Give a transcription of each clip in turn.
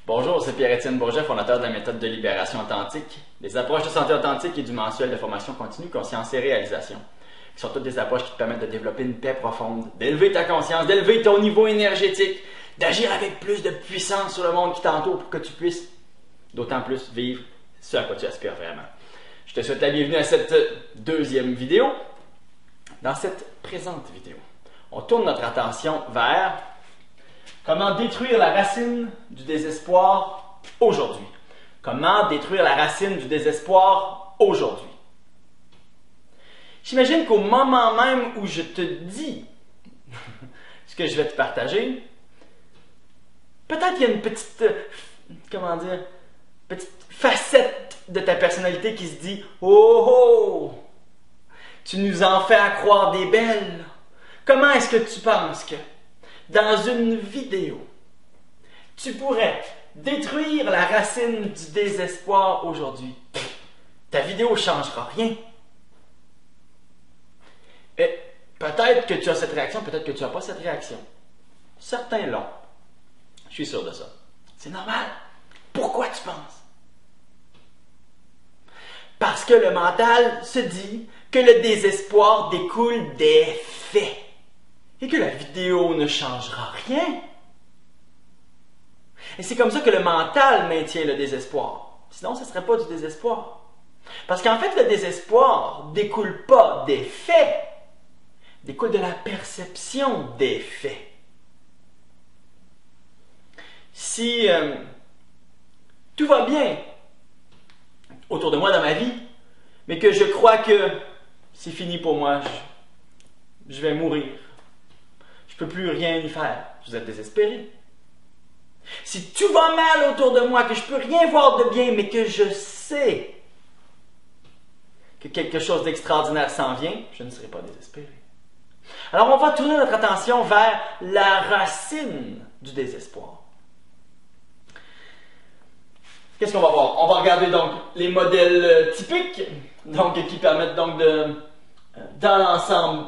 Bonjour, c'est Pierre-Étienne Bourget, fondateur de la méthode de libération authentique, des approches de santé authentique et du mensuel de formation continue, conscience et réalisation, qui sont toutes des approches qui te permettent de développer une paix profonde, d'élever ta conscience, d'élever ton niveau énergétique, d'agir avec plus de puissance sur le monde qui t'entoure pour que tu puisses d'autant plus vivre ce à quoi tu aspires vraiment. Je te souhaite la bienvenue à cette deuxième vidéo. Dans cette présente vidéo, on tourne notre attention vers comment détruire la racine du désespoir aujourd'hui. Comment détruire la racine du désespoir aujourd'hui. J'imagine qu'au moment même où je te dis ce que je vais te partager, peut-être qu'il y a une petite, petite facette de ta personnalité qui se dit « Oh, oh, tu nous en fais à croire des belles. Comment est-ce que tu penses que dans une vidéo, tu pourrais détruire la racine du désespoir aujourd'hui? Ta vidéo ne changera rien. Et peut-être que tu as cette réaction, peut-être que tu n'as pas cette réaction. Certains l'ont. Je suis sûr de ça. C'est normal. Pourquoi tu penses? Parce que le mental se dit que le désespoir découle des faits et que la vidéo ne changera rien. Et c'est comme ça que le mental maintient le désespoir. Sinon, ce ne serait pas du désespoir. Parce qu'en fait, le désespoir ne découle pas des faits, découle de la perception des faits. Si tout va bien autour de moi dans ma vie, mais que je crois que c'est fini pour moi, je vais mourir, je ne peux plus rien y faire, vous êtes désespéré. Si tout va mal autour de moi, que je ne peux rien voir de bien, mais que je sais que quelque chose d'extraordinaire s'en vient, je ne serai pas désespéré. Alors on va tourner notre attention vers la racine du désespoir. Qu'est-ce qu'on va voir? On va regarder donc les modèles typiques, donc qui permettent donc de, dans l'ensemble,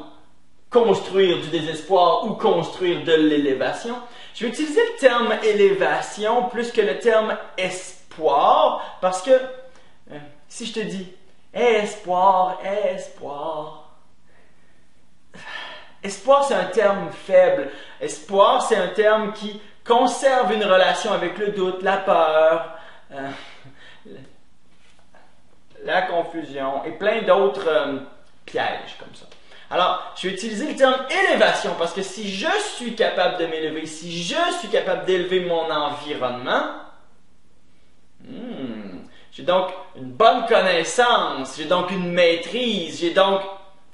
construire du désespoir ou construire de l'élévation. Je vais utiliser le terme élévation plus que le terme espoir, parce que si je te dis espoir, espoir c'est un terme faible. Espoir c'est un terme qui conserve une relation avec le doute, la peur, la confusion et plein d'autres pièges comme ça. Alors, je vais utiliser le terme élévation parce que si je suis capable de m'élever, si je suis capable d'élever mon environnement, j'ai donc une bonne connaissance, j'ai donc une maîtrise, j'ai donc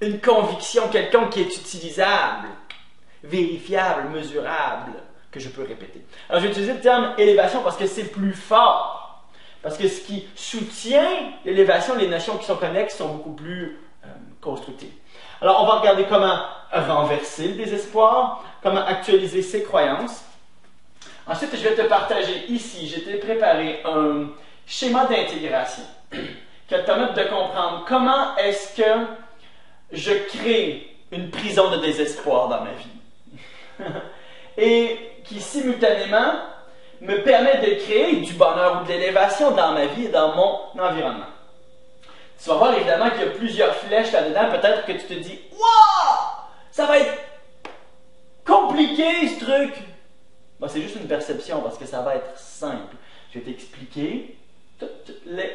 une conviction quelconque qui est utilisable, vérifiable, mesurable, que je peux répéter. Alors, je vais utiliser le terme élévation parce que c'est plus fort. Parce que ce qui soutient l'élévation, les notions qui sont connexes sont beaucoup plus constructives. Alors, on va regarder comment renverser le désespoir, comment actualiser ses croyances. Ensuite, je vais te partager ici, j'ai été préparé un schéma d'intégration qui va te permettre de comprendre comment est-ce que je crée une prison de désespoir dans ma vie. Et qui, simultanément, me permet de créer du bonheur ou de l'élévation dans ma vie et dans mon environnement. Tu vas voir évidemment qu'il y a plusieurs flèches là-dedans. Peut-être que tu te dis « Wow! Ça va être compliqué ce truc! » Ben, c'est juste une perception parce que ça va être simple. Je vais t'expliquer toutes les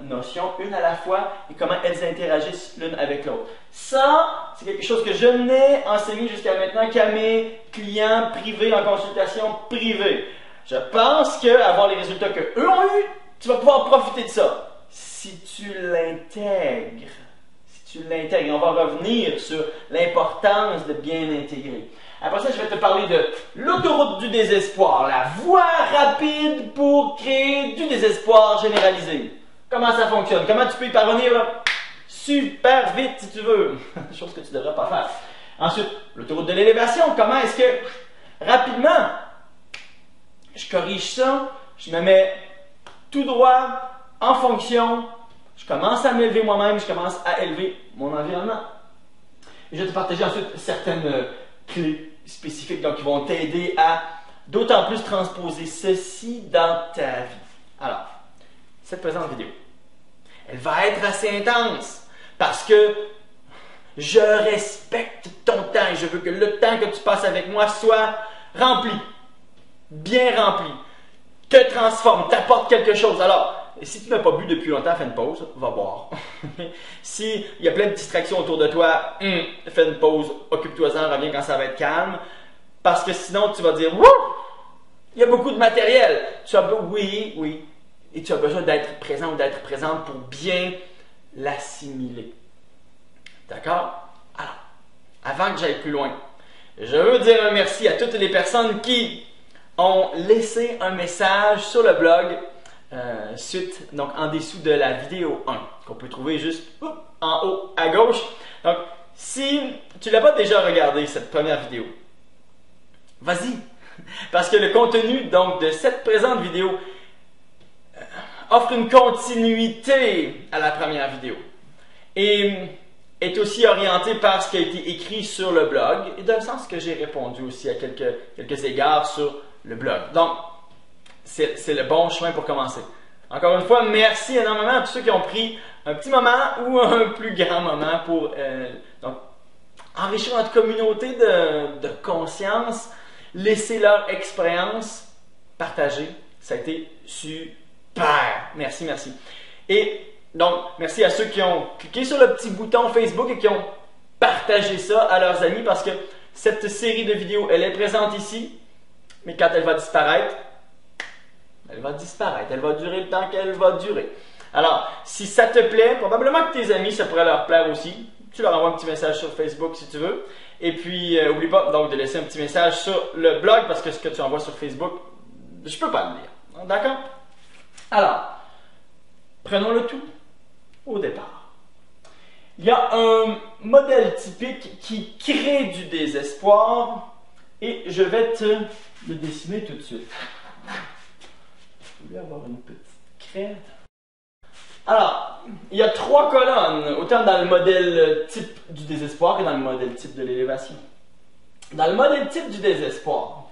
notions une à la fois et comment elles interagissent l'une avec l'autre. Ça, c'est quelque chose que je n'ai enseigné jusqu'à maintenant qu'à mes clients privés en consultation privée. Je pense qu'avoir les résultats qu'eux ont eus, tu vas pouvoir profiter de ça. Si tu l'intègres, on va revenir sur l'importance de bien l'intégrer. Après ça, je vais te parler de l'autoroute du désespoir, la voie rapide pour créer du désespoir généralisé. Comment ça fonctionne? Comment tu peux y parvenir là? Super vite si tu veux. Chose que tu ne devrais pas faire. Ensuite, l'autoroute de l'élévation. Comment est-ce que rapidement, je corrige ça, je me mets tout droit, en fonction, je commence à m'élever moi-même, je commence à élever mon environnement. Et je vais te partager ensuite certaines clés spécifiques donc, qui vont t'aider à d'autant plus transposer ceci dans ta vie. Alors, cette présente vidéo, elle va être assez intense parce que je respecte ton temps et je veux que le temps que tu passes avec moi soit rempli, bien rempli, te transforme, t'apporte quelque chose. Alors, si tu n'as pas bu depuis longtemps, fais une pause, va boire. S'il y a plein de distractions autour de toi, fais une pause, occupe-toi-en, reviens quand ça va être calme. Parce que sinon, tu vas dire, wouh, il y a beaucoup de matériel. Oui, et tu as besoin d'être présent ou d'être présente pour bien l'assimiler. D'accord? Alors, avant que j'aille plus loin, je veux dire un merci à toutes les personnes qui ont laissé un message sur le blog suite, donc en dessous de la vidéo 1, qu'on peut trouver juste en haut à gauche. Donc, si tu ne l'as pas déjà regardé, cette première vidéo, vas-y! Parce que le contenu donc, de cette présente vidéo offre une continuité à la première vidéo. Et est aussi orienté par ce qui a été écrit sur le blog et dans le sens que j'ai répondu aussi à quelques égards sur le blog. Donc, c'est le bon chemin pour commencer. Encore une fois, merci énormément à tous ceux qui ont pris un petit moment ou un plus grand moment pour donc, enrichir notre communauté de conscience, laisser leur expérience partager. Ça a été super. Merci. Et donc, merci à ceux qui ont cliqué sur le petit bouton Facebook et qui ont partagé ça à leurs amis parce que cette série de vidéos, elle est présente ici, mais quand elle va disparaître, elle va durer le temps qu'elle va durer. Alors, si ça te plaît, probablement que tes amis, ça pourrait leur plaire aussi. Tu leur envoies un petit message sur Facebook si tu veux. Et puis, oublie pas donc de laisser un petit message sur le blog parce que ce que tu envoies sur Facebook, je peux pas le lire. D'accord? Alors, prenons le tout au départ. Il y a un modèle typique qui crée du désespoir et je vais te le dessiner tout de suite. Je voulais avoir une petite crête. Alors, il y a 3 colonnes, autant dans le modèle type du désespoir que dans le modèle type de l'élévation. Dans le modèle type du désespoir,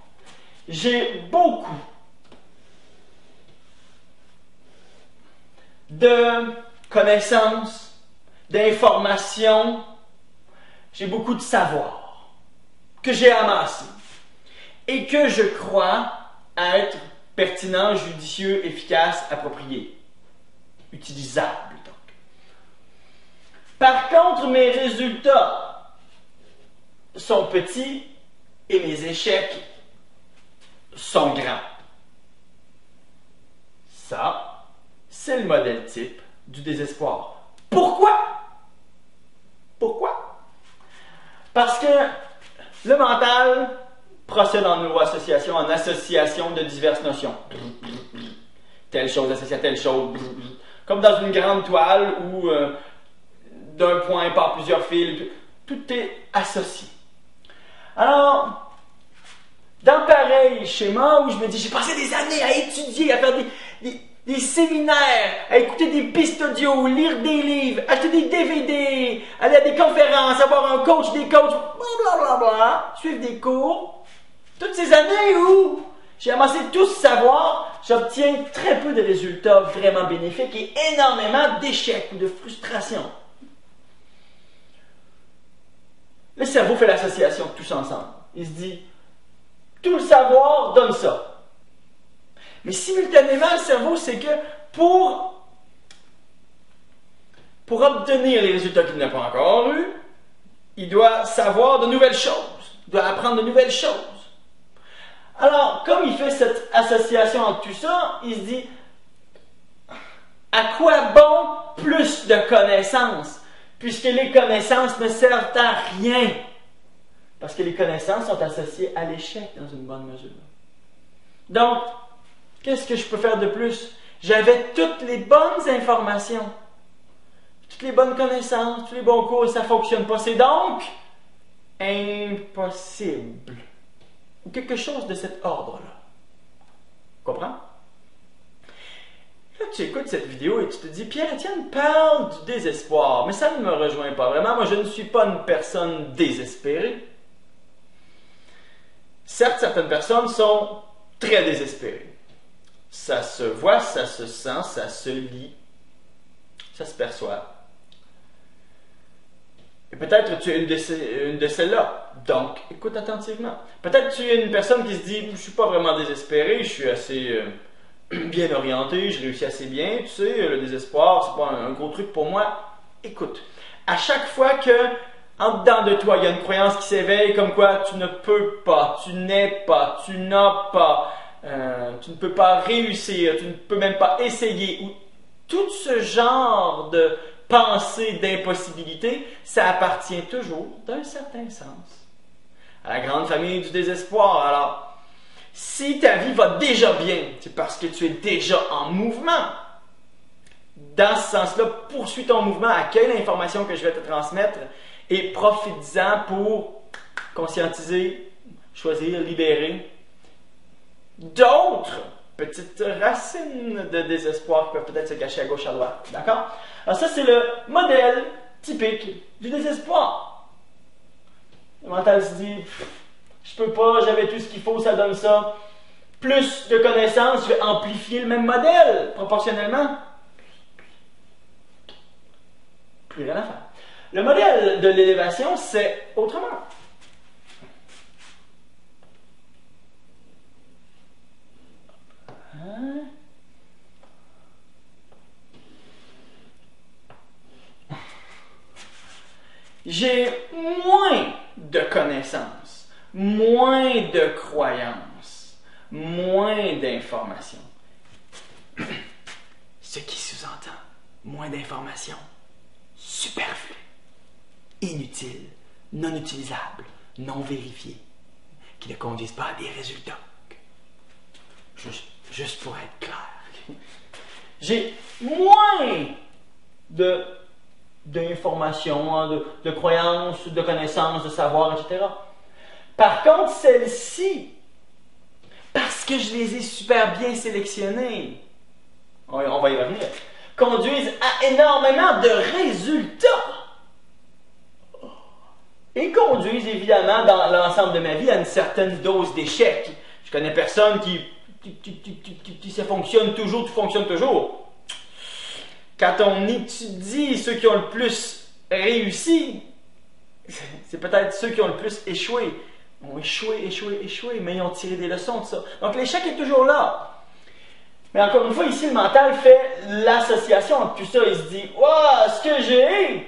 j'ai beaucoup de connaissances, d'informations, j'ai beaucoup de savoir que j'ai amassé et que je crois être pertinent, judicieux, efficace, approprié, utilisable. Donc. Par contre, mes résultats sont petits et mes échecs sont grands. Ça, c'est le modèle type du désespoir. Pourquoi? Parce que le mental procède en neuroassociation, en association de diverses notions. Telle chose associée à telle chose. Comme dans une grande toile où d'un point part plusieurs fils. Tout est associé. Alors, dans pareil schéma où je me dis, j'ai passé des années à étudier, à faire des séminaires, à écouter des pistes audio, lire des livres, acheter des DVD, aller à des conférences, avoir un coach, des coachs, blablabla, suivre des cours. Toutes ces années où j'ai amassé tout ce savoir, j'obtiens très peu de résultats vraiment bénéfiques et énormément d'échecs ou de frustrations. Le cerveau fait l'association de tous ensemble. Il se dit, tout le savoir donne ça. Mais simultanément, le cerveau, c'est que pour obtenir les résultats qu'il n'a pas encore eus, il doit savoir de nouvelles choses. Il doit apprendre de nouvelles choses. Alors, comme il fait cette association entre tout ça, il se dit, à quoi bon plus de connaissances? Puisque les connaissances ne servent à rien. Parce que les connaissances sont associées à l'échec dans une bonne mesure. Donc, qu'est-ce que je peux faire de plus? J'avais toutes les bonnes informations, toutes les bonnes connaissances, tous les bons cours et ça ne fonctionne pas. C'est donc impossible. Ou quelque chose de cet ordre-là. Comprends? Là, tu écoutes cette vidéo et tu te dis, Pierre-Étienne parle du désespoir, mais ça ne me rejoint pas vraiment. Moi, je ne suis pas une personne désespérée. Certes, certaines personnes sont très désespérées. Ça se voit, ça se sent, ça se lit, ça se perçoit. Et peut-être tu es une de celles-là. Donc, écoute attentivement. Peut-être tu es une personne qui se dit, je ne suis pas vraiment désespéré, je suis assez bien orienté, je réussis assez bien. Tu sais, le désespoir, c'est pas un gros truc pour moi. Écoute, à chaque fois que en dedans de toi, il y a une croyance qui s'éveille comme quoi tu ne peux pas, tu n'es pas, tu n'as pas, tu ne peux pas réussir, tu ne peux même pas essayer, ou tout ce genre de pensée d'impossibilité, ça appartient toujours, d'un certain sens, à la grande famille du désespoir. Alors, si ta vie va déjà bien, c'est parce que tu es déjà en mouvement. Dans ce sens-là, poursuis ton mouvement, accueille l'information que je vais te transmettre et profite-en pour conscientiser, choisir, libérer d'autres petites racines de désespoir qui peuvent peut-être se cacher à gauche, à droite. D'accord? Alors ça, c'est le modèle typique du désespoir. Le mental se dit, je peux pas, j'avais tout ce qu'il faut, ça donne ça. Plus de connaissances, je vais amplifier le même modèle, proportionnellement. Plus rien à faire. Le modèle de l'élévation, c'est autrement. J'ai moins de connaissances, moins de croyances, moins d'informations. Ce qui sous-entend moins d'informations superflues, inutiles, non utilisables, non vérifiées, qui ne conduisent pas à des résultats. Juste pour être clair. J'ai moins d'informations, de croyances, de connaissances, de savoir, etc. Par contre, celles-ci, parce que je les ai super bien sélectionnées, on va y revenir, conduisent à énormément de résultats. Et conduisent évidemment dans l'ensemble de ma vie à une certaine dose d'échec. Je connais personne qui ça fonctionne toujours, tout fonctionne toujours. Quand on étudie ceux qui ont le plus réussi, c'est peut-être ceux qui ont le plus échoué. Ils ont échoué, mais ils ont tiré des leçons de ça. Donc l'échec est toujours là. Mais encore une fois, ici, le mental fait l'association entre tout ça. Il se dit, waouh, ce que j'ai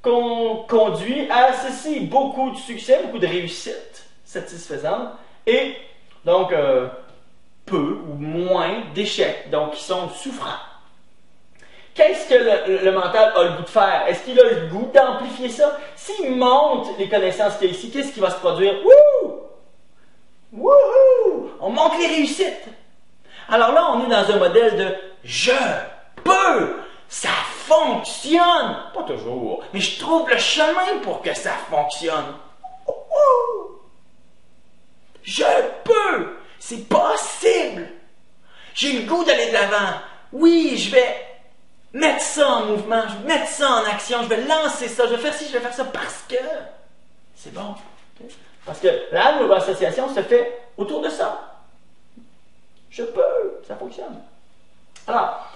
conduit à ceci. Beaucoup de succès, beaucoup de réussite satisfaisante. Et donc, peu ou moins d'échecs, donc qui sont souffrants. Qu'est-ce que le mental a le goût de faire? Est-ce qu'il a le goût d'amplifier ça? S'il monte les connaissances qu'il y a ici, qu'est-ce qui va se produire? Wouhou! Wouhou! On monte les réussites. Alors là, on est dans un modèle de « je peux ». Ça fonctionne. Pas toujours, mais je trouve le chemin pour que ça fonctionne. Je peux. C'est possible. J'ai le goût d'aller de l'avant. Oui, je vais mettre ça en mouvement, je vais mettre ça en action, je vais lancer ça, je vais faire ci, je vais faire ça parce que c'est bon. Okay? Parce que la nouvelle association se fait autour de ça. Je peux, ça fonctionne. Alors,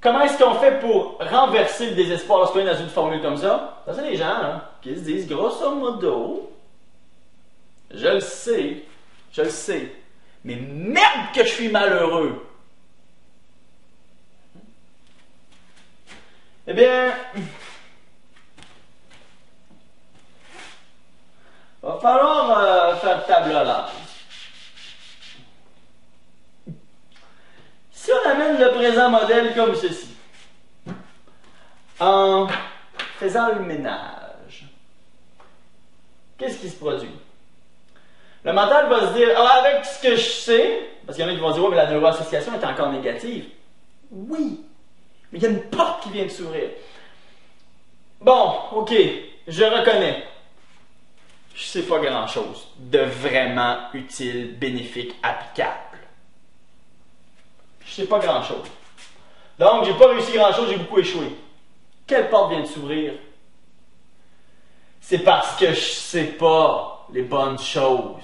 comment est-ce qu'on fait pour renverser le désespoir lorsqu'on est dans une formule comme ça? Ça, c'est des gens qui se disent, grosso modo, je le sais, mais merde que je suis malheureux. Eh bien, va falloir faire table rase. Si on amène le présent modèle comme ceci, en faisant le ménage, qu'est-ce qui se produit? Le mental va se dire, avec ce que je sais, parce qu'il y en a qui vont dire, ouais, mais la neuroassociation est encore négative. Oui, mais il y a une porte qui vient de s'ouvrir. Bon, ok, je reconnais. Je sais pas grand-chose de vraiment utile, bénéfique, applicable. Je sais pas grand-chose. Donc, j'ai pas réussi grand-chose, j'ai beaucoup échoué. Quelle porte vient de s'ouvrir? C'est parce que je sais pas les bonnes choses.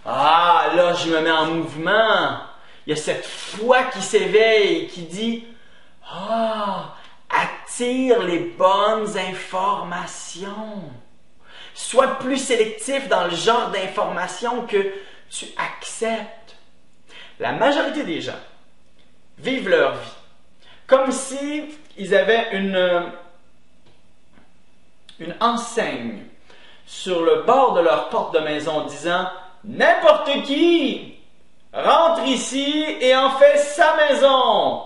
Ah, là, je me mets en mouvement. Il y a cette foi qui s'éveille, qui dit, ah, attire les bonnes informations. Sois plus sélectif dans le genre d'informations que tu acceptes. La majorité des gens vivent leur vie comme si ils avaient une enseigne sur le bord de leur porte de maison disant « N'importe qui rentre ici et en fait sa maison ».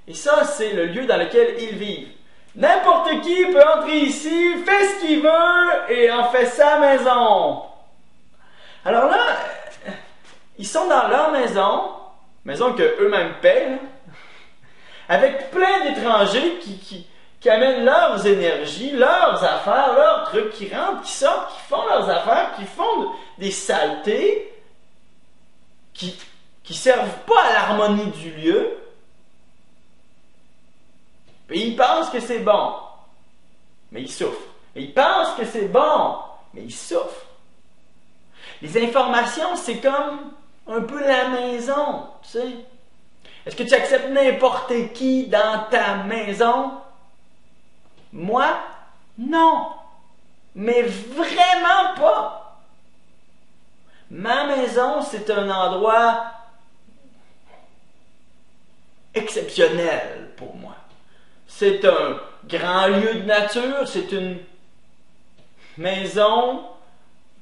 Et ça, c'est le lieu dans lequel ils vivent. N'importe qui peut entrer ici, fait ce qu'il veut et en fait sa maison. Alors là, ils sont dans leur maison que eux-mêmes paient, avec plein d'étrangers qui amènent leurs énergies, leurs affaires, leurs trucs, qui rentrent, qui sortent, qui font leurs affaires, qui font des saletés, qui servent pas à l'harmonie du lieu. Et ils pensent que c'est bon, mais ils souffrent. Et ils pensent que c'est bon, mais ils souffrent. Les informations, c'est comme un peu la maison, tu sais. Est-ce que tu acceptes n'importe qui dans ta maison? Moi, non. Mais vraiment pas. Ma maison, c'est un endroit exceptionnel pour moi. C'est un grand lieu de nature, c'est une maison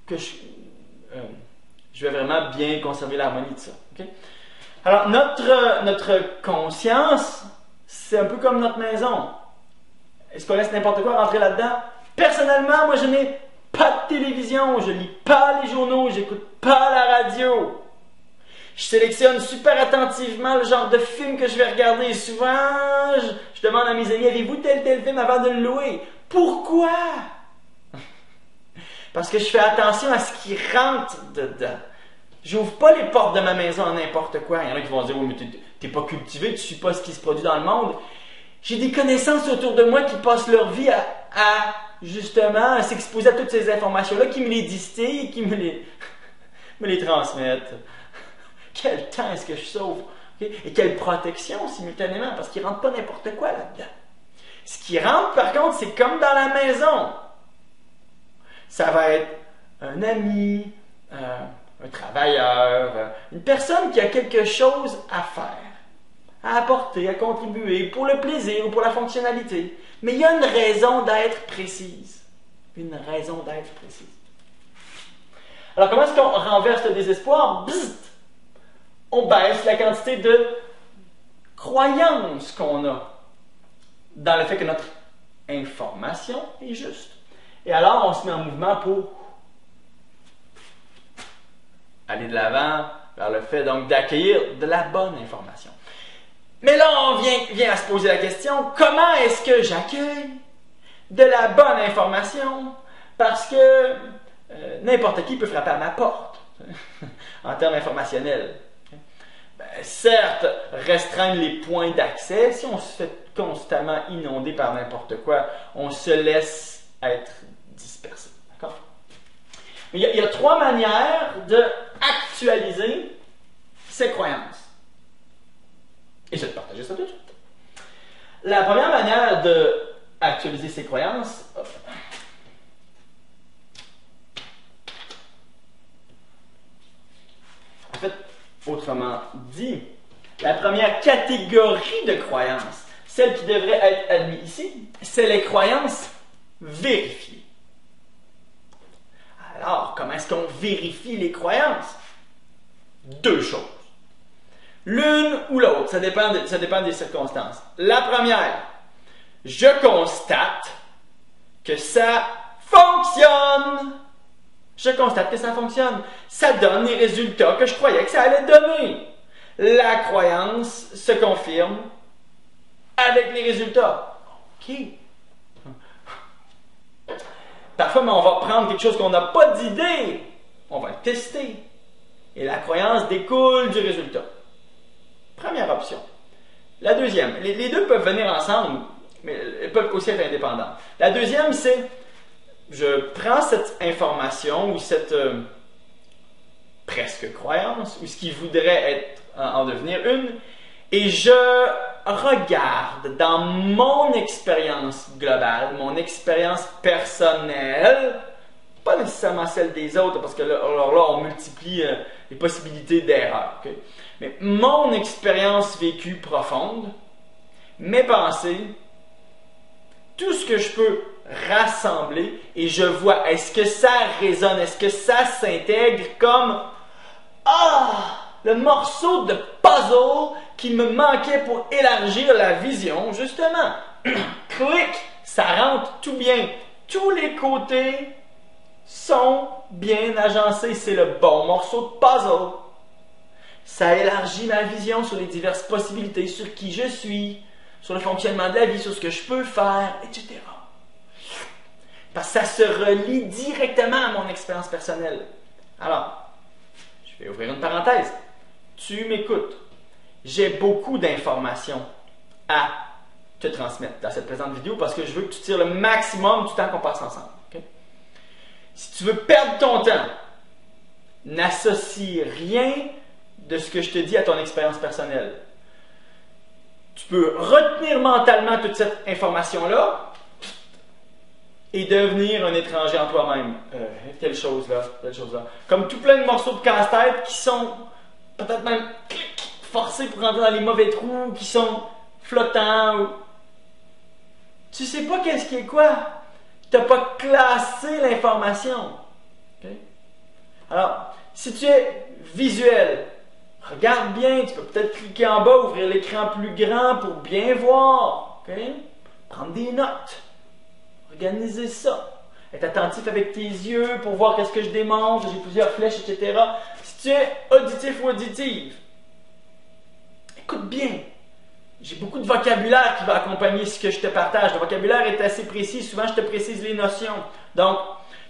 que je vais vraiment bien conserver l'harmonie de ça. Okay? Alors, notre conscience, c'est un peu comme notre maison. Est-ce qu'on laisse n'importe quoi rentrer là-dedans? Personnellement, moi, je n'ai pas de télévision, je lis pas les journaux, j'écoute pas la radio. Je sélectionne super attentivement le genre de film que je vais regarder. Souvent, je demande à mes amis, avez-vous tel film avant de le louer? Pourquoi? Parce que je fais attention à ce qui rentre dedans. J'ouvre pas les portes de ma maison à n'importe quoi. Il y en a qui vont dire, oui, mais t'es pas cultivé, tu suis pas ce qui se produit dans le monde. J'ai des connaissances autour de moi qui passent leur vie à justement, s'exposer à toutes ces informations-là, qui me les distillent, qui me les transmettent. Quel temps est-ce que je sauve? Okay? Et quelle protection simultanément, parce qu'il ne rentre pas n'importe quoi là-dedans. Ce qui rentre, par contre, c'est comme dans la maison. Ça va être un ami, un travailleur, une personne qui a quelque chose à faire, à apporter, à contribuer, pour le plaisir ou pour la fonctionnalité. Mais il y a une raison d'être précise. Une raison d'être précise. Alors, comment est-ce qu'on renverse le désespoir? Bzzzt! On baisse la quantité de croyance qu'on a dans le fait que notre information est juste. Et alors, on se met en mouvement pour aller de l'avant vers le fait donc d'accueillir de la bonne information. Mais là, on vient à se poser la question, comment est-ce que j'accueille de la bonne information? Parce que n'importe qui peut frapper à ma porte, en termes informationnels. Certes, restreindre les points d'accès, si on se fait constamment inonder par n'importe quoi, on se laisse être dispersé. D'accord? Mais il y a trois manières d'actualiser ses croyances. Et je vais te partager ça tout de suite. La première manière d'actualiser ses croyances, en fait, autrement dit, la première catégorie de croyances, celle qui devrait être admise ici, c'est les croyances vérifiées. Alors, comment est-ce qu'on vérifie les croyances? Deux choses. L'une ou l'autre, ça dépend des circonstances. La première, je constate que ça fonctionne. Je constate que ça fonctionne. Ça donne les résultats que je croyais que ça allait donner. La croyance se confirme avec les résultats. OK. Parfois, on va prendre quelque chose qu'on n'a pas d'idée. On va le tester. Et la croyance découle du résultat. Première option. La deuxième. Les deux peuvent venir ensemble, mais elles peuvent aussi être indépendantes. La deuxième, c'est je prends cette information ou cette presque croyance, ou ce qui voudrait être, en devenir une, et je regarde dans mon expérience globale, mon expérience personnelle, pas nécessairement celle des autres, parce que là, alors là on multiplie les possibilités d'erreur. Okay? Mais mon expérience vécue profonde, mes pensées, tout ce que je peux rassembler, et je vois, est-ce que ça résonne, est-ce que ça s'intègre comme le morceau de puzzle qui me manquait pour élargir la vision, justement. Clic, ça rentre tout bien. Tous les côtés sont bien agencés. C'est le bon morceau de puzzle. Ça élargit ma vision sur les diverses possibilités, sur qui je suis, sur le fonctionnement de la vie, sur ce que je peux faire, etc. Parce que ça se relie directement à mon expérience personnelle. Alors, je vais ouvrir une parenthèse. Tu m'écoutes. J'ai beaucoup d'informations à te transmettre dans cette présente vidéo parce que je veux que tu tires le maximum du temps qu'on passe ensemble. Okay? Si tu veux perdre ton temps, n'associe rien de ce que je te dis à ton expérience personnelle. Tu peux retenir mentalement toute cette information-là et devenir un étranger en toi-même. Telle chose là. Comme tout plein de morceaux de casse-tête qui sont peut-être même forcés pour rentrer dans les mauvais trous, qui sont flottants. Ou... Tu sais pas qu'est-ce qui est quoi. Tu n'as pas classé l'information. Okay? Alors, si tu es visuel, regarde bien, tu peux peut-être cliquer en bas, ouvrir l'écran plus grand pour bien voir. Okay? Prendre des notes. Organiser ça. Être attentif avec tes yeux pour voir qu'est-ce que je démontre, j'ai plusieurs flèches, etc. Si tu es auditif ou auditive, écoute bien. J'ai beaucoup de vocabulaire qui va accompagner ce que je te partage. Le vocabulaire est assez précis. Souvent, je te précise les notions. Donc,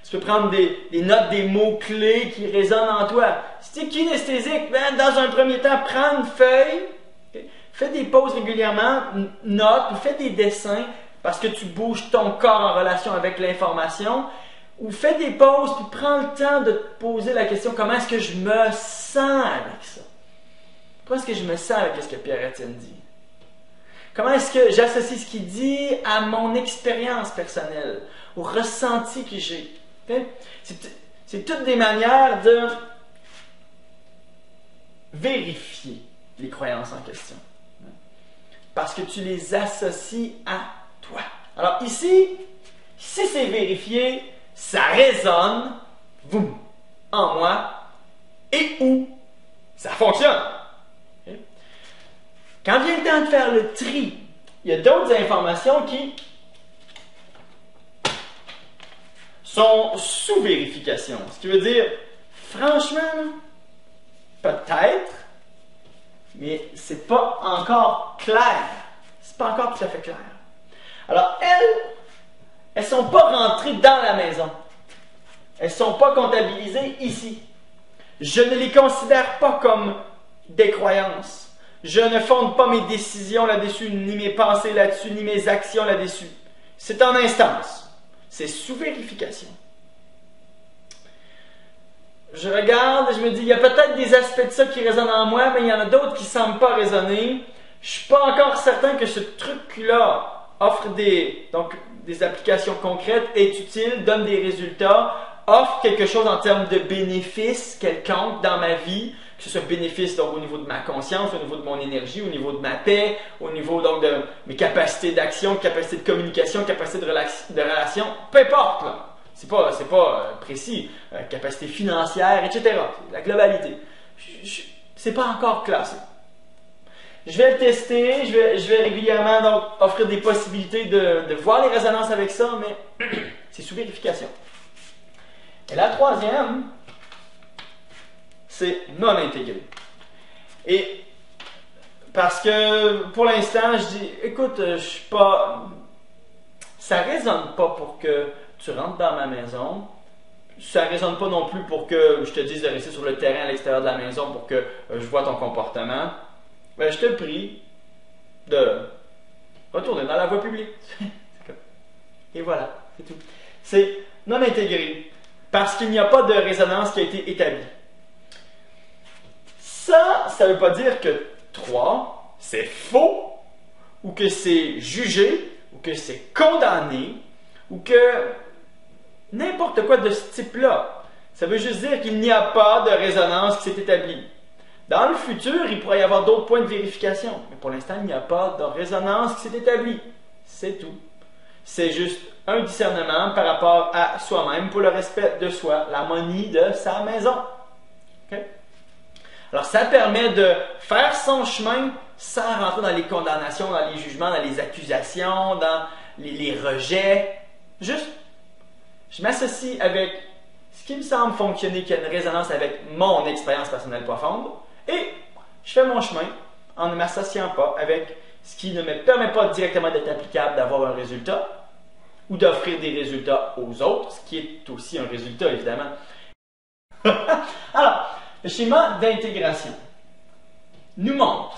tu peux prendre des notes, des mots-clés qui résonnent en toi. Si tu es kinesthésique, dans un premier temps, prends une feuille, okay? Fais des pauses régulièrement, note, ou fais des dessins, parce que tu bouges ton corps en relation avec l'information, ou fais des pauses, puis prends le temps de te poser la question, comment est-ce que je me sens avec ça? Comment est-ce que je me sens avec ce que Pierre-Étienne dit? Comment est-ce que j'associe ce qu'il dit à mon expérience personnelle, au ressenti que j'ai? Okay? C'est toutes des manières de vérifier les croyances en question. Parce que tu les associes à toi. Alors ici, si c'est vérifié, ça résonne, boum, en moi, et où ça fonctionne. Okay? Quand vient le temps de faire le tri, il y a d'autres informations qui sont sous vérification. Ce qui veut dire, franchement, peut-être, mais c'est pas encore clair. C'est pas encore tout à fait clair. Alors, elles sont pas rentrées dans la maison. Elles sont pas comptabilisées ici. Je ne les considère pas comme des croyances. Je ne fonde pas mes décisions là-dessus, ni mes pensées là-dessus, ni mes actions là-dessus. C'est en instance. C'est sous vérification. Je regarde et je me dis, il y a peut-être des aspects de ça qui résonnent en moi, mais il y en a d'autres qui ne semblent pas résonner. Je ne suis pas encore certain que ce truc-là offre des applications concrètes, est utile, donne des résultats, offre quelque chose en termes de bénéfices quelconque dans ma vie, que ce soit bénéfice donc, au niveau de ma conscience, au niveau de mon énergie, au niveau de ma paix, au niveau donc de mes capacités d'action, capacités de communication, capacités de relation, peu importe. Là. C'est pas précis. Capacité financière, etc. C'est la globalité. C'est pas encore classé. Je vais le tester, je vais régulièrement donc, offrir des possibilités de voir les résonances avec ça, mais c'est sous vérification. Et la troisième, c'est non intégré. Et parce que pour l'instant, je dis, écoute, je suis pas. Ça résonne pas pour que tu rentres dans ma maison. Ça ne résonne pas non plus pour que je te dise de rester sur le terrain à l'extérieur de la maison pour que je vois ton comportement. Ben, je te prie de retourner dans la voie publique. Et voilà, c'est tout. C'est non intégré parce qu'il n'y a pas de résonance qui a été établie. Ça ne veut pas dire que 3, c'est faux, ou que c'est jugé, ou que c'est condamné, ou que n'importe quoi de ce type-là. Ça veut juste dire qu'il n'y a pas de résonance qui s'est établie. Dans le futur, il pourrait y avoir d'autres points de vérification, mais pour l'instant, il n'y a pas de résonance qui s'est établie. C'est tout. C'est juste un discernement par rapport à soi-même pour le respect de soi, l'harmonie de sa maison. Okay? Alors, ça permet de faire son chemin sans rentrer dans les condamnations, dans les jugements, dans les accusations, dans les rejets. Juste, je m'associe avec ce qui me semble fonctionner, qui a une résonance avec mon expérience personnelle profonde, et je fais mon chemin en ne m'associant pas avec ce qui ne me permet pas directement d'être applicable, d'avoir un résultat, ou d'offrir des résultats aux autres, ce qui est aussi un résultat, évidemment. Alors, le schéma d'intégration nous montre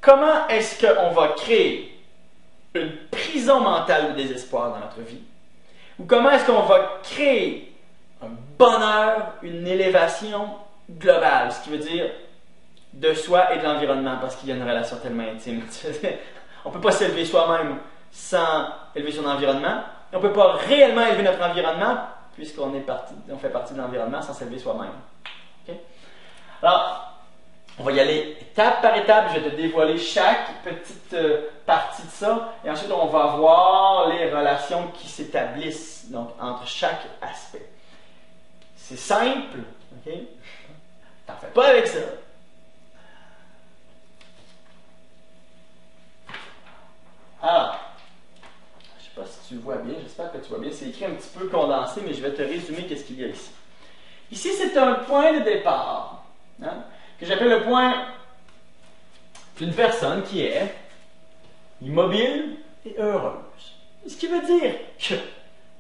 comment est-ce qu'on va créer une prison mentale de désespoir dans notre vie, ou comment est-ce qu'on va créer un bonheur, une élévation globale, ce qui veut dire de soi et de l'environnement, parce qu'il y a une relation tellement intime. On ne peut pas s'élever soi-même sans élever son environnement, et on ne peut pas réellement élever notre environnement, puisqu'on fait partie de l'environnement sans s'élever soi-même. Okay? Alors, on va y aller étape par étape. Je vais te dévoiler chaque petite partie de ça. Et ensuite, on va voir les relations qui s'établissent donc, entre chaque aspect. C'est simple. OK? T'en fais pas avec ça. Alors, je ne sais pas si tu le vois bien. J'espère que tu vois bien. C'est écrit un petit peu condensé, mais je vais te résumer qu'est-ce qu'il y a ici. Ici, c'est un point de départ. Hein? Que j'appelle le point d'une personne qui est immobile et heureuse. Ce qui veut dire qu'il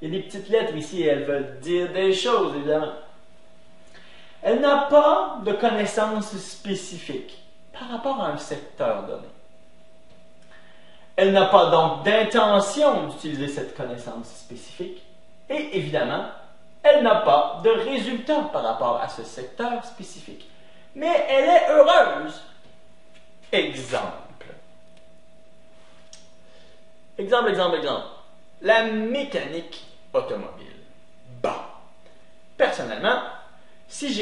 y a des petites lettres ici et elles veulent dire des choses, évidemment. Elle n'a pas de connaissances spécifiques par rapport à un secteur donné. Elle n'a pas donc d'intention d'utiliser cette connaissance spécifique et, évidemment, elle n'a pas de résultat par rapport à ce secteur spécifique. Mais elle est heureuse. Exemple. Exemple. La mécanique automobile. Bon. Personnellement, si je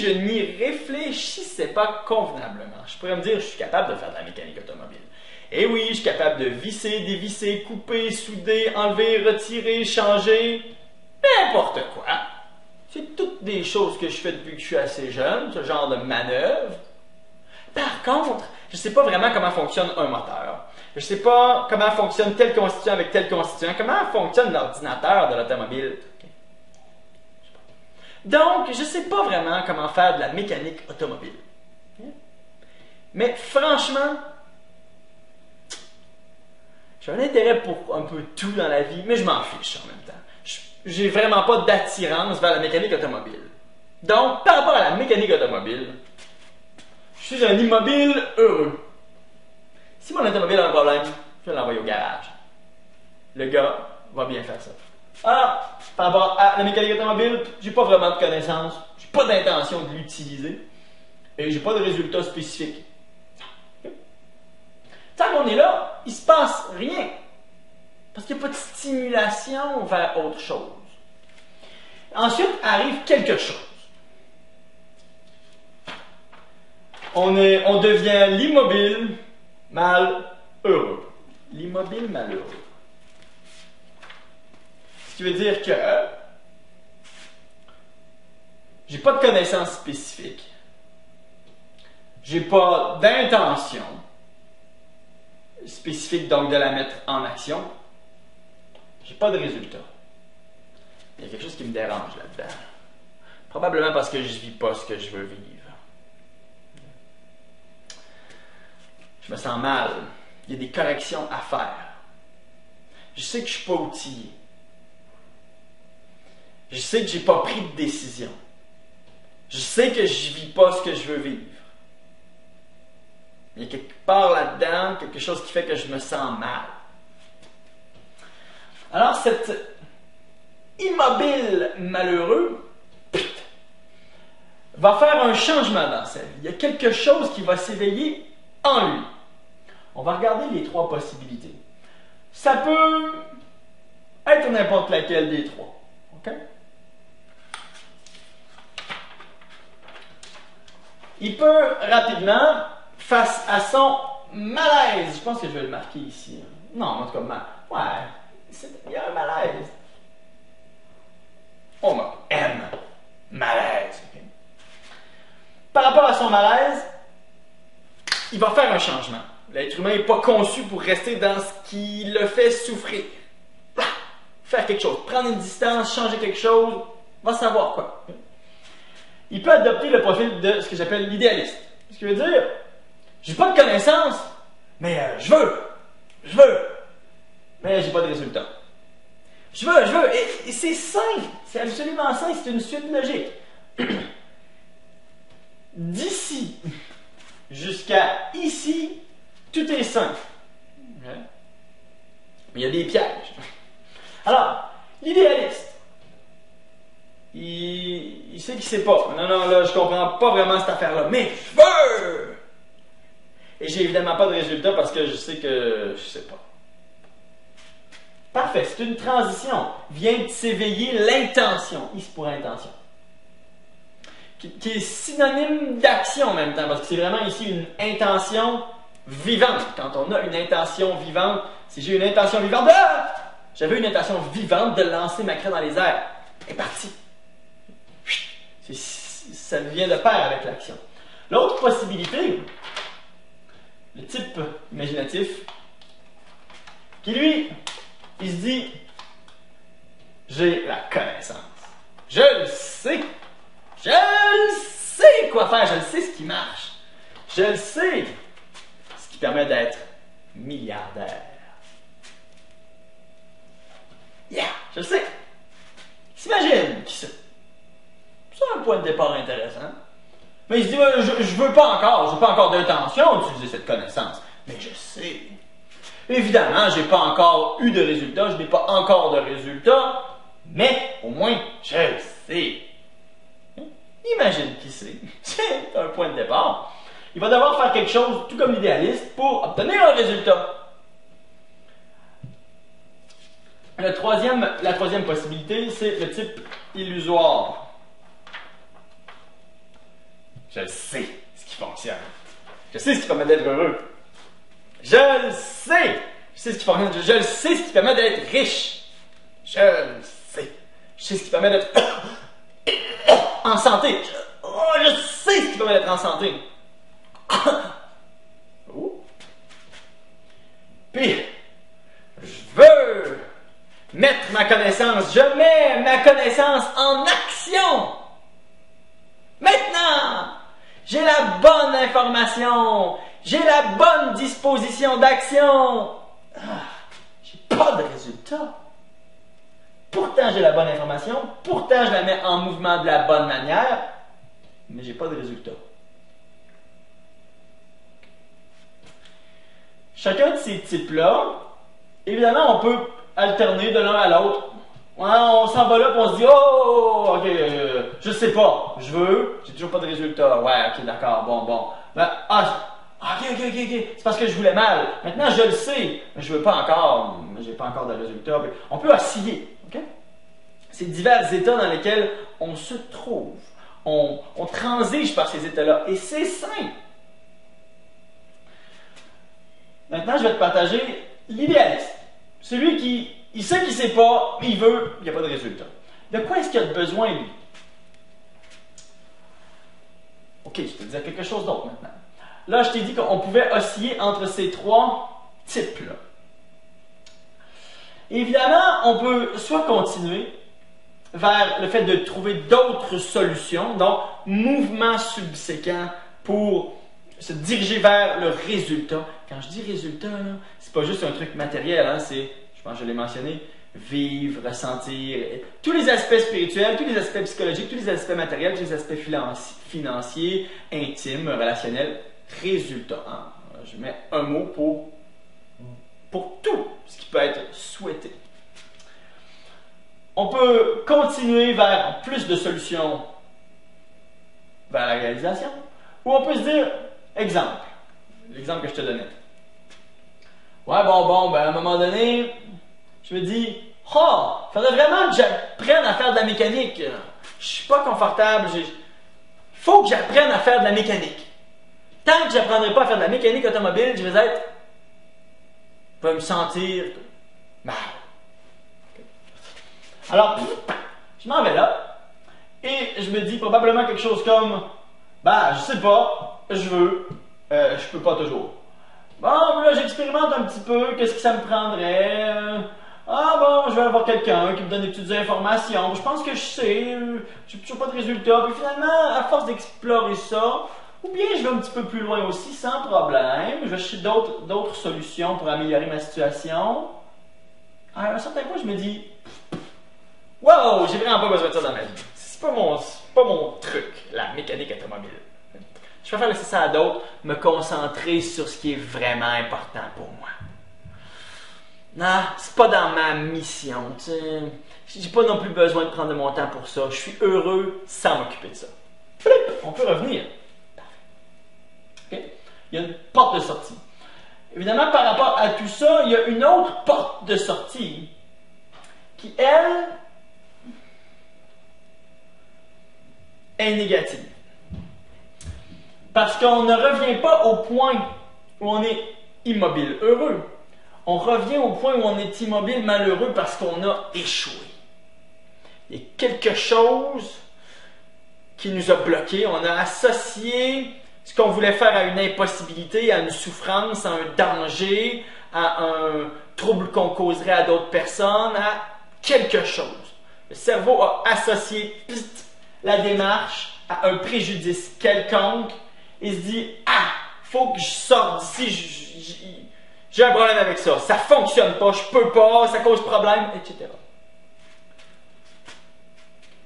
n'y réfléchissais pas convenablement, je pourrais me dire, je suis capable de faire de la mécanique automobile. Et oui, je suis capable de visser, dévisser, couper, souder, enlever, retirer, changer, n'importe quoi. C'est toutes des choses que je fais depuis que je suis assez jeune, ce genre de manœuvre. Par contre, je ne sais pas vraiment comment fonctionne un moteur. Je ne sais pas comment fonctionne tel constituant avec tel constituant. Comment fonctionne l'ordinateur de l'automobile. Donc, je ne sais pas vraiment comment faire de la mécanique automobile. Mais franchement, j'ai un intérêt pour un peu tout dans la vie, mais je m'en fiche en même temps. J'ai vraiment pas d'attirance vers la mécanique automobile. Donc, par rapport à la mécanique automobile, je suis un immobile heureux. Si mon automobile a un problème, je vais l'envoyer au garage. Le gars va bien faire ça. Alors, par rapport à la mécanique automobile, j'ai pas vraiment de connaissances, j'ai pas d'intention de l'utiliser, et j'ai pas de résultats spécifiques. Tant qu'on est là, il se passe rien. Parce qu'il n'y a pas de stimulation vers autre chose. Ensuite arrive quelque chose. On devient l'immobile malheureux. L'immobile malheureux. Ce qui veut dire que j'ai pas de connaissances spécifiques. J'ai pas d'intention spécifique, donc de la mettre en action. J'ai pas de résultat. Il y a quelque chose qui me dérange là-dedans. Probablement parce que je vis pas ce que je veux vivre. Je me sens mal. Il y a des corrections à faire. Je sais que je suis pas outillé. Je sais que j'ai pas pris de décision. Je sais que je vis pas ce que je veux vivre. Il y a quelque part là-dedans quelque chose qui fait que je me sens mal. Alors, cet immobile malheureux va faire un changement dans sa vie. Il y a quelque chose qui va s'éveiller en lui. On va regarder les trois possibilités. Ça peut être n'importe laquelle des trois. OK? Il peut rapidement, face à son malaise, je pense que je vais le marquer ici. Non, en tout cas, il y a un malaise. On aime malaise. Okay? Par rapport à son malaise, il va faire un changement. L'être humain n'est pas conçu pour rester dans ce qui le fait souffrir. Faire quelque chose, prendre une distance, changer quelque chose, va savoir quoi. Il peut adopter le profil de ce que j'appelle l'idéaliste. Ce qui veut dire, j'ai pas de connaissances, mais je veux, mais j'ai pas de résultat. Je veux, et c'est simple, c'est absolument simple, c'est une suite logique. D'ici jusqu'à ici, tout est simple. Mais il y a des pièges. Alors, l'idéaliste, il sait qu'il sait pas. Non, là, je comprends pas vraiment cette affaire-là, mais je veux! Et j'ai évidemment pas de résultat parce que je sais que je sais pas. Parfait, c'est une transition. Vient de s'éveiller l'intention, ici pour intention. Qui est synonyme d'action en même temps, parce que c'est vraiment ici une intention vivante. Quand on a une intention vivante, si j'ai une intention vivante, j'avais une intention vivante de lancer ma craie dans les airs. Elle est partie. Ça vient de pair avec l'action. L'autre possibilité, le type imaginatif, qui lui, il se dit, j'ai la connaissance. Je le sais. Je le sais quoi faire. Je le sais ce qui marche. Je le sais ce qui permet d'être milliardaire. Yeah, je le sais. S'imagine qui c'est. C'est un point de départ intéressant. Mais il se dit, je veux pas encore d'intention d'utiliser cette connaissance. Mais je sais. Évidemment, j'ai pas encore eu de résultat, je n'ai pas encore de résultat, mais au moins, je le sais. Imagine qui c'est. C'est un point de départ. Il va devoir faire quelque chose, tout comme l'idéaliste, pour obtenir un résultat. La troisième possibilité, c'est le type illusoire. Je sais ce qui fonctionne. Je sais ce qui permet d'être heureux. Je le sais. Je sais ce qui fonctionne. Je le sais ce qui permet d'être riche. Je le sais. Je sais ce qui permet d'être en santé. Je sais ce qui permet d'être en santé. Puis, je veux mettre ma connaissance. Je mets ma connaissance en action. Maintenant, j'ai la bonne information. J'ai la bonne disposition d'action. J'ai pas de résultat. Pourtant, j'ai la bonne information. Pourtant, je la mets en mouvement de la bonne manière. Mais j'ai pas de résultat. Chacun de ces types-là, évidemment, on peut alterner de l'un à l'autre. On s'en va là et on se dit, oh, ok, je sais pas, je veux, j'ai toujours pas de résultat. Ouais, ok, d'accord, bon. Ben, ok, c'est parce que je voulais mal. Maintenant, je le sais, mais je veux pas encore, j'ai pas encore de résultat. On peut osciller, ok? C'est divers états dans lesquels on se trouve. On transige par ces états-là. Et c'est simple. Maintenant, je vais te partager l'idéaliste. Celui qui, il sait qu'il ne sait pas, mais il veut, il n'y a pas de résultat. De quoi est-ce qu'il a besoin, lui? Ok, je te disais quelque chose d'autre maintenant. Là, je t'ai dit qu'on pouvait osciller entre ces trois types-là. Évidemment, on peut soit continuer vers le fait de trouver d'autres solutions, donc mouvement subséquent pour se diriger vers le résultat. Quand je dis résultat, c'est pas juste un truc matériel, hein, c'est, je pense que je l'ai mentionné, vivre, ressentir, tous les aspects spirituels, tous les aspects psychologiques, tous les aspects matériels, tous les aspects financiers, intimes, relationnels, résultat. Hein. Je mets un mot pour tout ce qui peut être souhaité. On peut continuer vers plus de solutions vers la réalisation. Ou on peut se dire, exemple, l'exemple que je te donnais. Ouais, ben à un moment donné, je me dis, oh, faudrait vraiment que j'apprenne à faire de la mécanique. Je suis pas confortable, il faut que j'apprenne à faire de la mécanique. Tant que j'apprendrai pas à faire de la mécanique automobile, je vais me sentir mal. Alors, je m'en vais là, et je me dis probablement quelque chose comme, je sais pas, je peux pas toujours. Bon, là, j'expérimente un petit peu, qu'est-ce que ça me prendrait? Je vais avoir quelqu'un qui me donne des petites informations. Je pense que je sais, j'ai toujours pas de résultats. Puis finalement, à force d'explorer ça, ou bien je vais un petit peu plus loin aussi, sans problème. Je vais chercher d'autres solutions pour améliorer ma situation. À un certain point, je me dis, wow, j'ai vraiment pas besoin de ça dans ma vie. C'est pas mon truc, la mécanique automobile. Je préfère laisser ça à d'autres, me concentrer sur ce qui est vraiment important pour moi. Non, c'est pas dans ma mission, tu sais. J'ai pas non plus besoin de prendre de mon temps pour ça. Je suis heureux sans m'occuper de ça. Flip, on peut revenir. Okay? Il y a une porte de sortie. Évidemment, par rapport à tout ça, il y a une autre porte de sortie qui, elle, est négative. Parce qu'on ne revient pas au point où on est immobile heureux. On revient au point où on est immobile malheureux parce qu'on a échoué. Il y a quelque chose qui nous a bloqués. On a associé ce qu'on voulait faire à une impossibilité, à une souffrance, à un danger, à un trouble qu'on causerait à d'autres personnes, à quelque chose. Le cerveau a associé la démarche à un préjudice quelconque. Il se dit, faut que je sorte d'ici, j'ai un problème avec ça, ça fonctionne pas, je peux pas, ça cause problème, etc.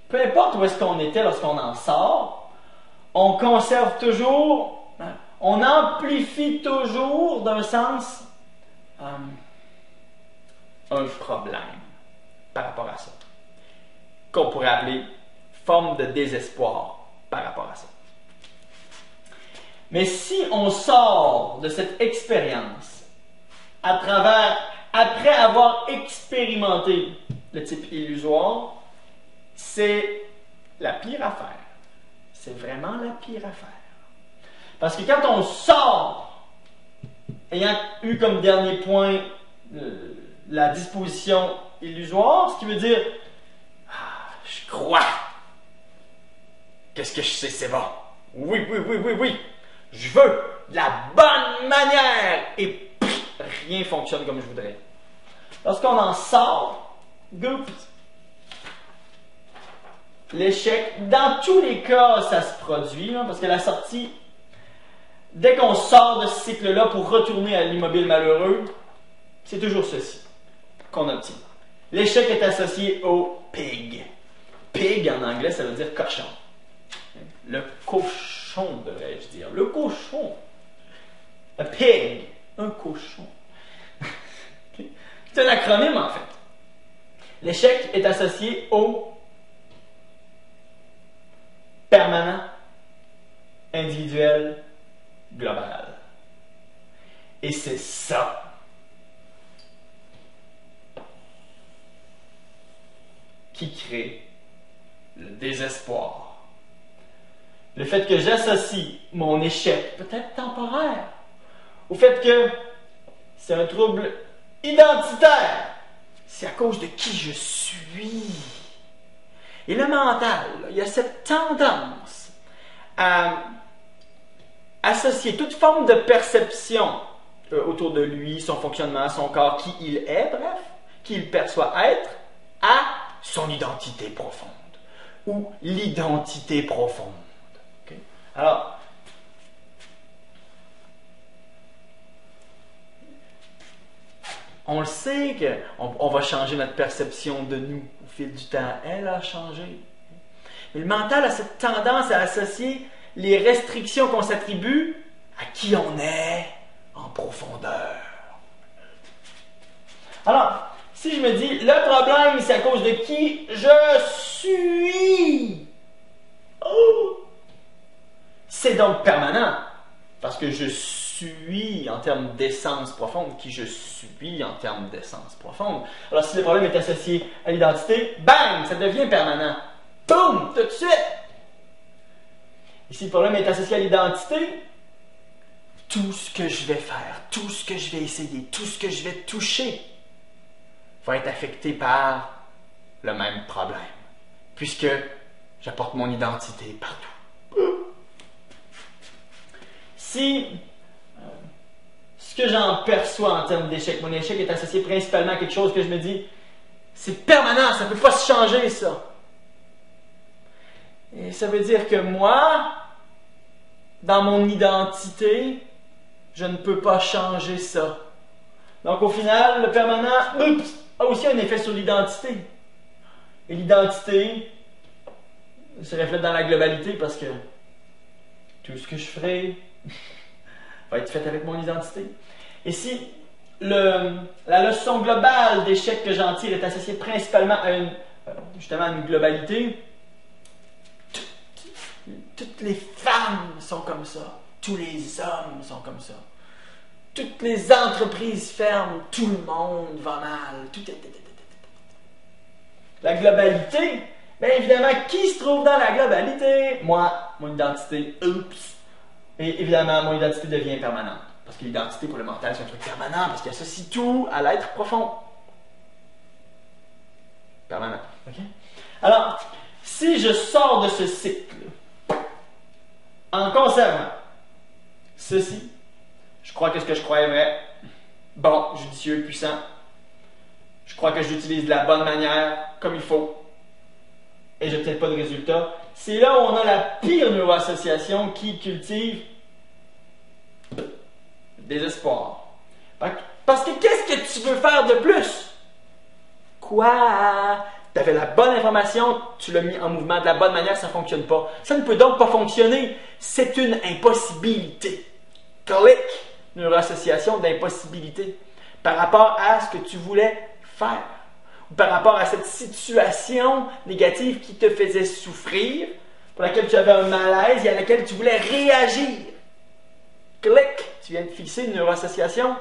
Peu importe où est-ce qu'on était lorsqu'on en sort, on conserve toujours, on amplifie toujours d'un sens un problème par rapport à ça, qu'on pourrait appeler forme de désespoir par rapport à ça. Mais si on sort de cette expérience après avoir expérimenté le type illusoire, c'est la pire affaire. C'est vraiment la pire affaire. Parce que quand on sort, ayant eu comme dernier point la disposition illusoire, ce qui veut dire, je crois. Qu'est-ce que je sais, c'est bon. Oui. Je veux de la bonne manière et rien fonctionne comme je voudrais. Lorsqu'on en sort, l'échec, dans tous les cas, ça se produit, parce que la sortie, dès qu'on sort de ce cycle-là pour retourner à l'immobile malheureux, c'est toujours ceci qu'on obtient. L'échec est associé au pig. Pig, en anglais, ça veut dire cochon. Le cochon, devrais-je dire. Le cochon. A pig. Un cochon. Okay. C'est un acronyme, en fait. L'échec est associé au permanent, individuel, global. Et c'est ça qui crée le désespoir. Le fait que j'associe mon échec, peut-être temporaire, au fait que c'est un trouble identitaire. C'est à cause de qui je suis. Et le mental, il y a cette tendance à associer toute forme de perception autour de lui, son fonctionnement, son corps, qui il est, bref, qui il perçoit être, à son identité profonde ou l'identité profonde. Okay? Alors, on le sait qu'on va changer notre perception de nous au fil du temps. Elle a changé. Mais le mental a cette tendance à associer les restrictions qu'on s'attribue à qui on est en profondeur. Alors, si je me dis, le problème, c'est à cause de qui je suis. Oh! C'est donc permanent, parce que je suis en termes d'essence profonde, qui je suis en termes d'essence profonde. Alors si le problème est associé à l'identité, bang, ça devient permanent. Boum, tout de suite. Et si le problème est associé à l'identité, tout ce que je vais faire, tout ce que je vais essayer, tout ce que je vais toucher va être affecté par le même problème, puisque j'apporte mon identité partout. Si ce que j'en perçois en termes d'échec, mon échec est associé principalement à quelque chose que je me dis, c'est permanent, ça ne peut pas se changer ça. Et ça veut dire que moi, dans mon identité, je ne peux pas changer ça. Donc au final, le permanent a aussi un effet sur l'identité. Et l'identité se reflète dans la globalité parce que tout ce que je ferai va être fait avec mon identité. Et si la leçon globale d'échec que j'en tire est associée principalement à justement à une globalité, toutes les femmes sont comme ça, tous les hommes sont comme ça, toutes les entreprises ferment, tout le monde va mal, La globalité, bien évidemment, qui se trouve dans la globalité? Moi, mon identité, oups! Et évidemment, mon identité devient permanente. Parce que l'identité pour le mental, c'est un truc permanent, parce qu'il associe tout à l'être profond. Permanent. OK? Alors, si je sors de ce cycle, en conservant ceci, je crois que ce que je crois est vrai, bon, judicieux, puissant, je crois que je l'utilise de la bonne manière, comme il faut, et je n'ai peut-être pas de résultat. C'est là où on a la pire neuroassociation qui cultive le désespoir. Parce que qu'est-ce que tu veux faire de plus? Quoi? Tu avais la bonne information, tu l'as mis en mouvement de la bonne manière, ça ne fonctionne pas. Ça ne peut donc pas fonctionner. C'est une impossibilité. Clic! Neuroassociation d'impossibilité. Par rapport à ce que tu voulais faire. Ou par rapport à cette situation négative qui te faisait souffrir, pour laquelle tu avais un malaise et à laquelle tu voulais réagir. Clic! Tu viens de fixer une neuroassociation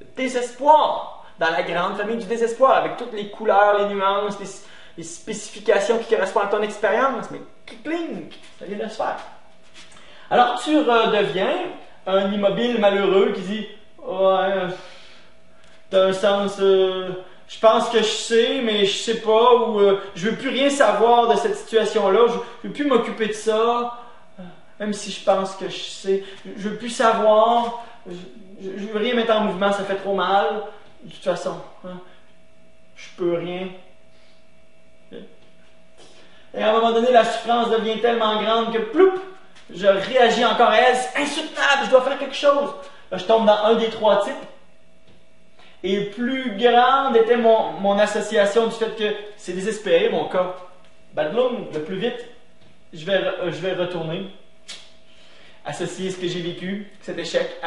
de désespoir. Dans la grande famille du désespoir, avec toutes les couleurs, les nuances, les spécifications qui correspondent à ton expérience. Mais clic, ça vient de se faire. Alors tu redeviens un immobile malheureux qui dit « Ouais, dans un sens, je pense que je sais, mais je sais pas, ou je veux plus rien savoir de cette situation-là, je veux plus m'occuper de ça, même si je pense que je sais, je veux plus savoir, je veux rien mettre en mouvement, ça fait trop mal. De toute façon, hein, je peux rien. » Et à un moment donné, la souffrance devient tellement grande que ploup, je réagis encore à elle. C'est insoutenable, je dois faire quelque chose. Là, je tombe dans un des trois types. Et plus grande était mon association du fait que c'est désespéré, mon cas. Badloum, le plus vite, je vais retourner, associer ce que j'ai vécu, cet échec,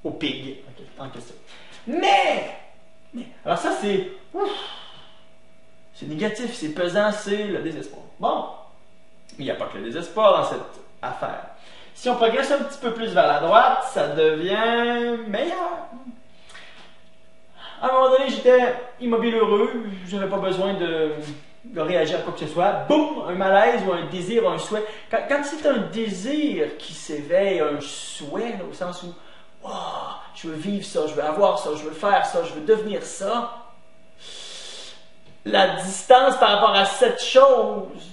au pig en question. Mais, alors ça c'est négatif, c'est pesant, c'est le désespoir. Bon, il n'y a pas que le désespoir dans cette affaire. Si on progresse un petit peu plus vers la droite, ça devient meilleur. À un moment donné, j'étais immobile heureux, je n'avais pas besoin de réagir à quoi que ce soit. Boum, un malaise ou un désir, un souhait. Quand c'est un désir qui s'éveille, un souhait, là, au sens où oh, je veux vivre ça, je veux avoir ça, je veux faire ça, je veux devenir ça. La distance par rapport à cette chose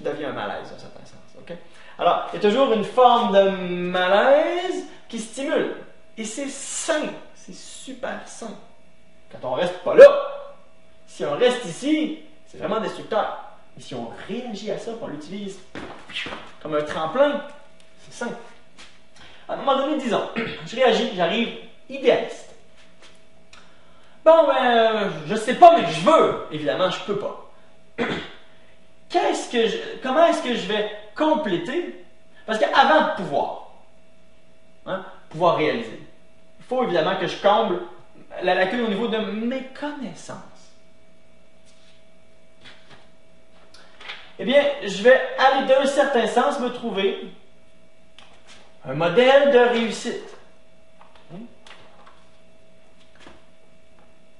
devient un malaise, dans un certain sens. Okay? Alors, il y a toujours une forme de malaise qui stimule. Et c'est sain, c'est super sain. Quand on reste pas là, si on reste ici, c'est vraiment destructeur. Et si on réagit à ça, qu'on l'utilise comme un tremplin, c'est sain. À un moment donné, disons, je réagis, j'arrive idéaliste. Bon, ben, je sais pas, mais je veux. Évidemment, je peux pas. Comment est-ce que je vais compléter? Parce qu'avant de pouvoir réaliser, il faut évidemment que je comble la lacune au niveau de mes connaissances. eh bien, je vais aller d'un certain sens me trouver un modèle de réussite.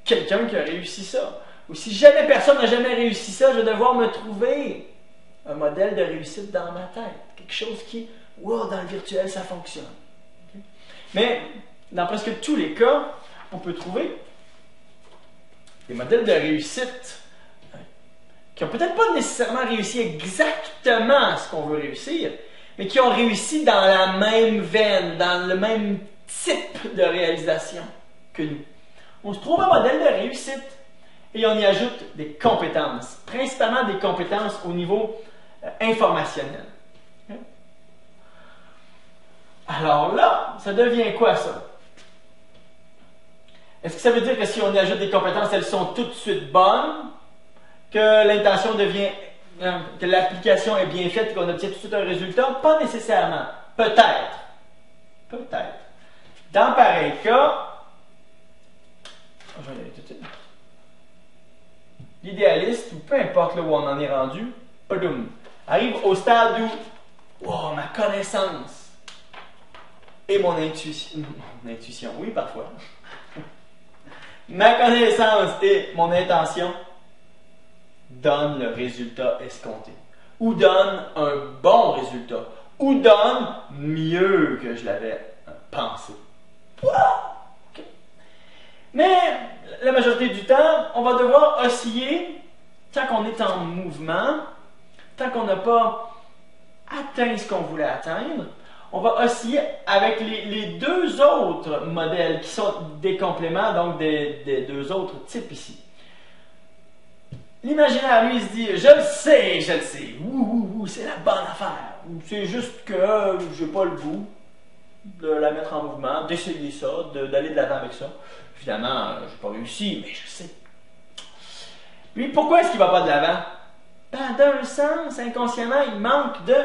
Quelqu'un qui a réussi ça. Ou si jamais personne n'a jamais réussi ça, je vais devoir me trouver un modèle de réussite dans ma tête. Quelque chose qui, wow, dans le virtuel, ça fonctionne. Okay? Mais dans presque tous les cas, on peut trouver des modèles de réussite qui n'ont peut-être pas nécessairement réussi exactement ce qu'on veut réussir, mais qui ont réussi dans la même veine, dans le même type de réalisation que nous. On se trouve un modèle de réussite et on y ajoute des compétences, principalement des compétences au niveau informationnel. Alors là, ça devient quoi ça? Est-ce que ça veut dire que si on y ajoute des compétences, elles sont tout de suite bonnes, que l'intention devient, que l'application est bien faite et qu'on obtient tout de suite un résultat? Pas nécessairement. Peut-être. Peut-être. Dans pareil cas, je vais y aller tout de suite. L'idéaliste, ou peu importe là où on en est rendu, arrive au stade où wow, ma connaissance et mon intuition, oui parfois, ma connaissance et mon intention donnent le résultat escompté, ou donnent un bon résultat, ou donnent mieux que je l'avais pensé. Wow! Okay. Mais la majorité du temps, on va devoir osciller tant qu'on est en mouvement, tant qu'on n'a pas atteint ce qu'on voulait atteindre. On va osciller avec les deux autres modèles qui sont des compléments, donc des deux autres types ici. L'imaginaire, lui, il se dit, je le sais, c'est la bonne affaire. Ou c'est juste que j'ai pas le goût de la mettre en mouvement, d'essayer ça, d'aller de l'avant avec ça. Évidemment, j'ai pas réussi, mais je sais. Lui, pourquoi est-ce qu'il va pas de l'avant? Ben, d'un sens, inconsciemment, il manque de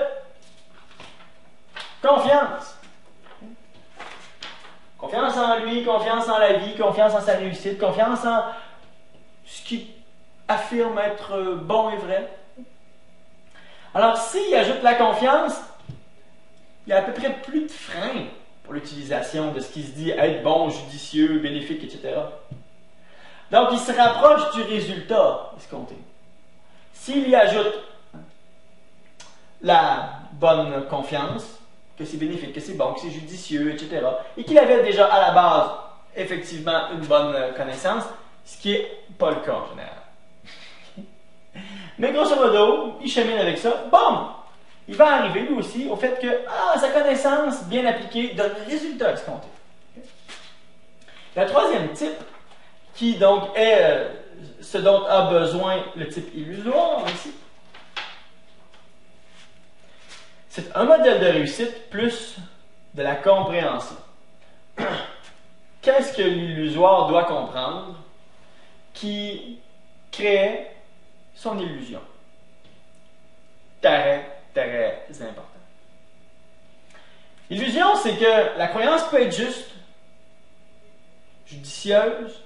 confiance. Confiance en lui, confiance en la vie, confiance en sa réussite, confiance en ce qui affirme être bon et vrai. Alors, s'il ajoute la confiance, il y a à peu près plus de freins pour l'utilisation de ce qui se dit être bon, judicieux, bénéfique, etc. Donc, il se rapproche du résultat escompté. S'il y ajoute la bonne confiance, que c'est bénéfique, que c'est bon, que c'est judicieux, etc., et qu'il avait déjà à la base, effectivement, une bonne connaissance, ce qui n'est pas le cas en général. Mais grosso modo, il chemine avec ça. Bon! Il va arriver lui aussi au fait que sa connaissance bien appliquée donne le résultat escompté. Le troisième type, qui donc est ce dont a besoin le type illusoire ici, c'est un modèle de réussite plus de la compréhension. Qu'est-ce que l'illusoire doit comprendre qui crée son illusion? Très important. L'illusion, c'est que la croyance peut être juste, judicieuse,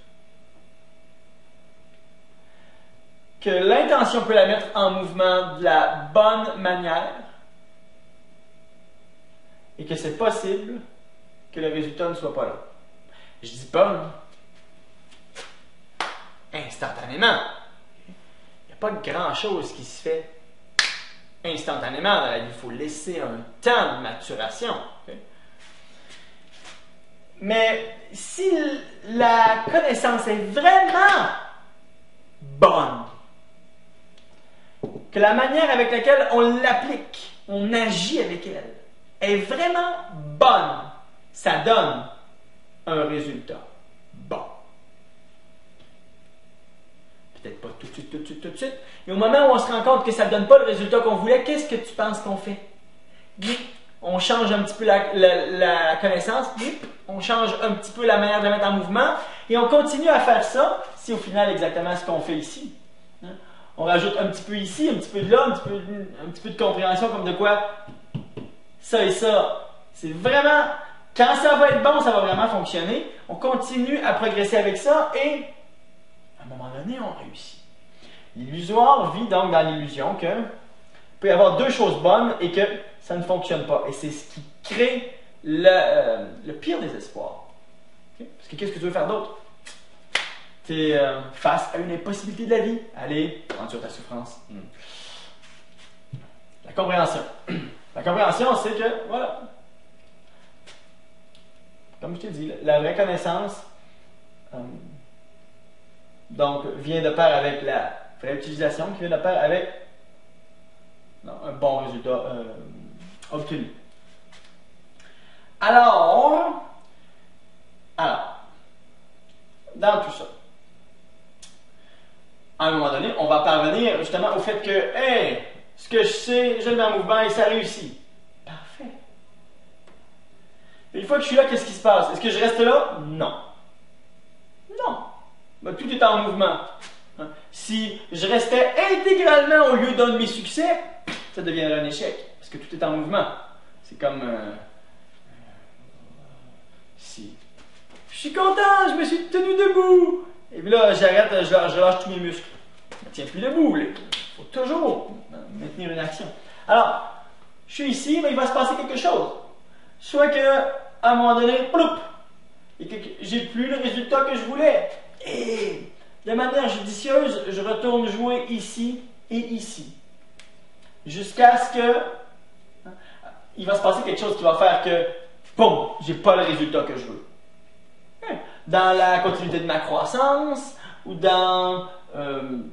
que l'intention peut la mettre en mouvement de la bonne manière, et que c'est possible que le résultat ne soit pas là. Je dis pas instantanément. Il n'y a pas grand-chose qui se fait instantanément dans la vie. Il faut laisser un temps de maturation. Mais si la connaissance est vraiment bonne, que la manière avec laquelle on l'applique, on agit avec elle, est vraiment bonne, ça donne un résultat bon. Peut-être pas tout de suite, mais au moment où on se rend compte que ça ne donne pas le résultat qu'on voulait, qu'est-ce que tu penses qu'on fait? On change un petit peu la connaissance, on change un petit peu la manière de la mettre en mouvement, et on continue à faire ça, c'est au final exactement ce qu'on fait ici. On rajoute un petit peu ici, un petit peu de là, un petit peu de compréhension comme de quoi ça et ça, c'est vraiment, quand ça va être bon, ça va vraiment fonctionner. On continue à progresser avec ça et à un moment donné, on réussit. L'illusoire vit donc dans l'illusion que peut y avoir deux choses bonnes et que ça ne fonctionne pas. Et c'est ce qui crée le pire désespoir. Okay? Parce que qu'est-ce que tu veux faire d'autre? Tu es face à une impossibilité de la vie. Allez, endure ta souffrance. La compréhension. La compréhension, c'est que, voilà, comme je t'ai dit, la vraie connaissance donc, vient de pair avec la vraie utilisation, qui vient de pair avec un bon résultat obtenu. Alors, dans tout ça, à un moment donné, on va parvenir justement au fait que, hey, ce que je sais, je le mets en mouvement et ça réussit. Parfait. Et une fois que je suis là, qu'est-ce qui se passe? Est-ce que je reste là? Non. Non. Ben, tout est en mouvement. Si je restais intégralement au lieu d'un de mes succès, ça deviendrait un échec. Parce que tout est en mouvement. C'est comme si je suis content, je me suis tenu debout. Et puis là, j'arrête, je lâche tous mes muscles. Je ne tiens plus debout. Il faut toujours maintenir une action. Alors, je suis ici, mais il va se passer quelque chose. Soit que, à un moment donné, ploup, et que j'ai plus le résultat que je voulais. Et de manière judicieuse, je retourne jouer ici et ici. Jusqu'à ce que il va se passer quelque chose qui va faire que, boum, j'ai pas le résultat que je veux. Dans la continuité de ma croissance ou dans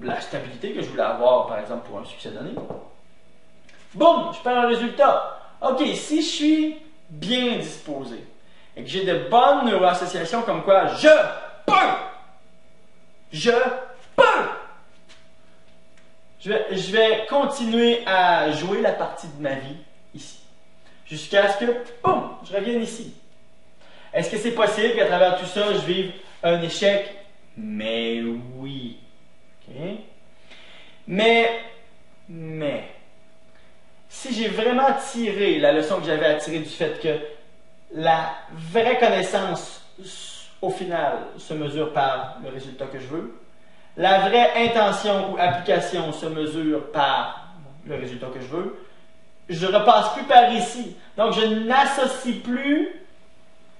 la stabilité que je voulais avoir, par exemple, pour un succès donné. Boum, je perds un résultat. Ok, si je suis bien disposé et que j'ai de bonnes neuroassociations comme quoi je peux, je vais continuer à jouer la partie de ma vie ici. Jusqu'à ce que, boum, je revienne ici. Est-ce que c'est possible qu'à travers tout ça, je vive un échec? Mais oui. Okay? Mais, si j'ai vraiment tiré la leçon que j'avais à tirer du fait que la vraie connaissance, au final, se mesure par le résultat que je veux, la vraie intention ou application se mesure par le résultat que je veux, je ne repasse plus par ici. Donc, je n'associe plus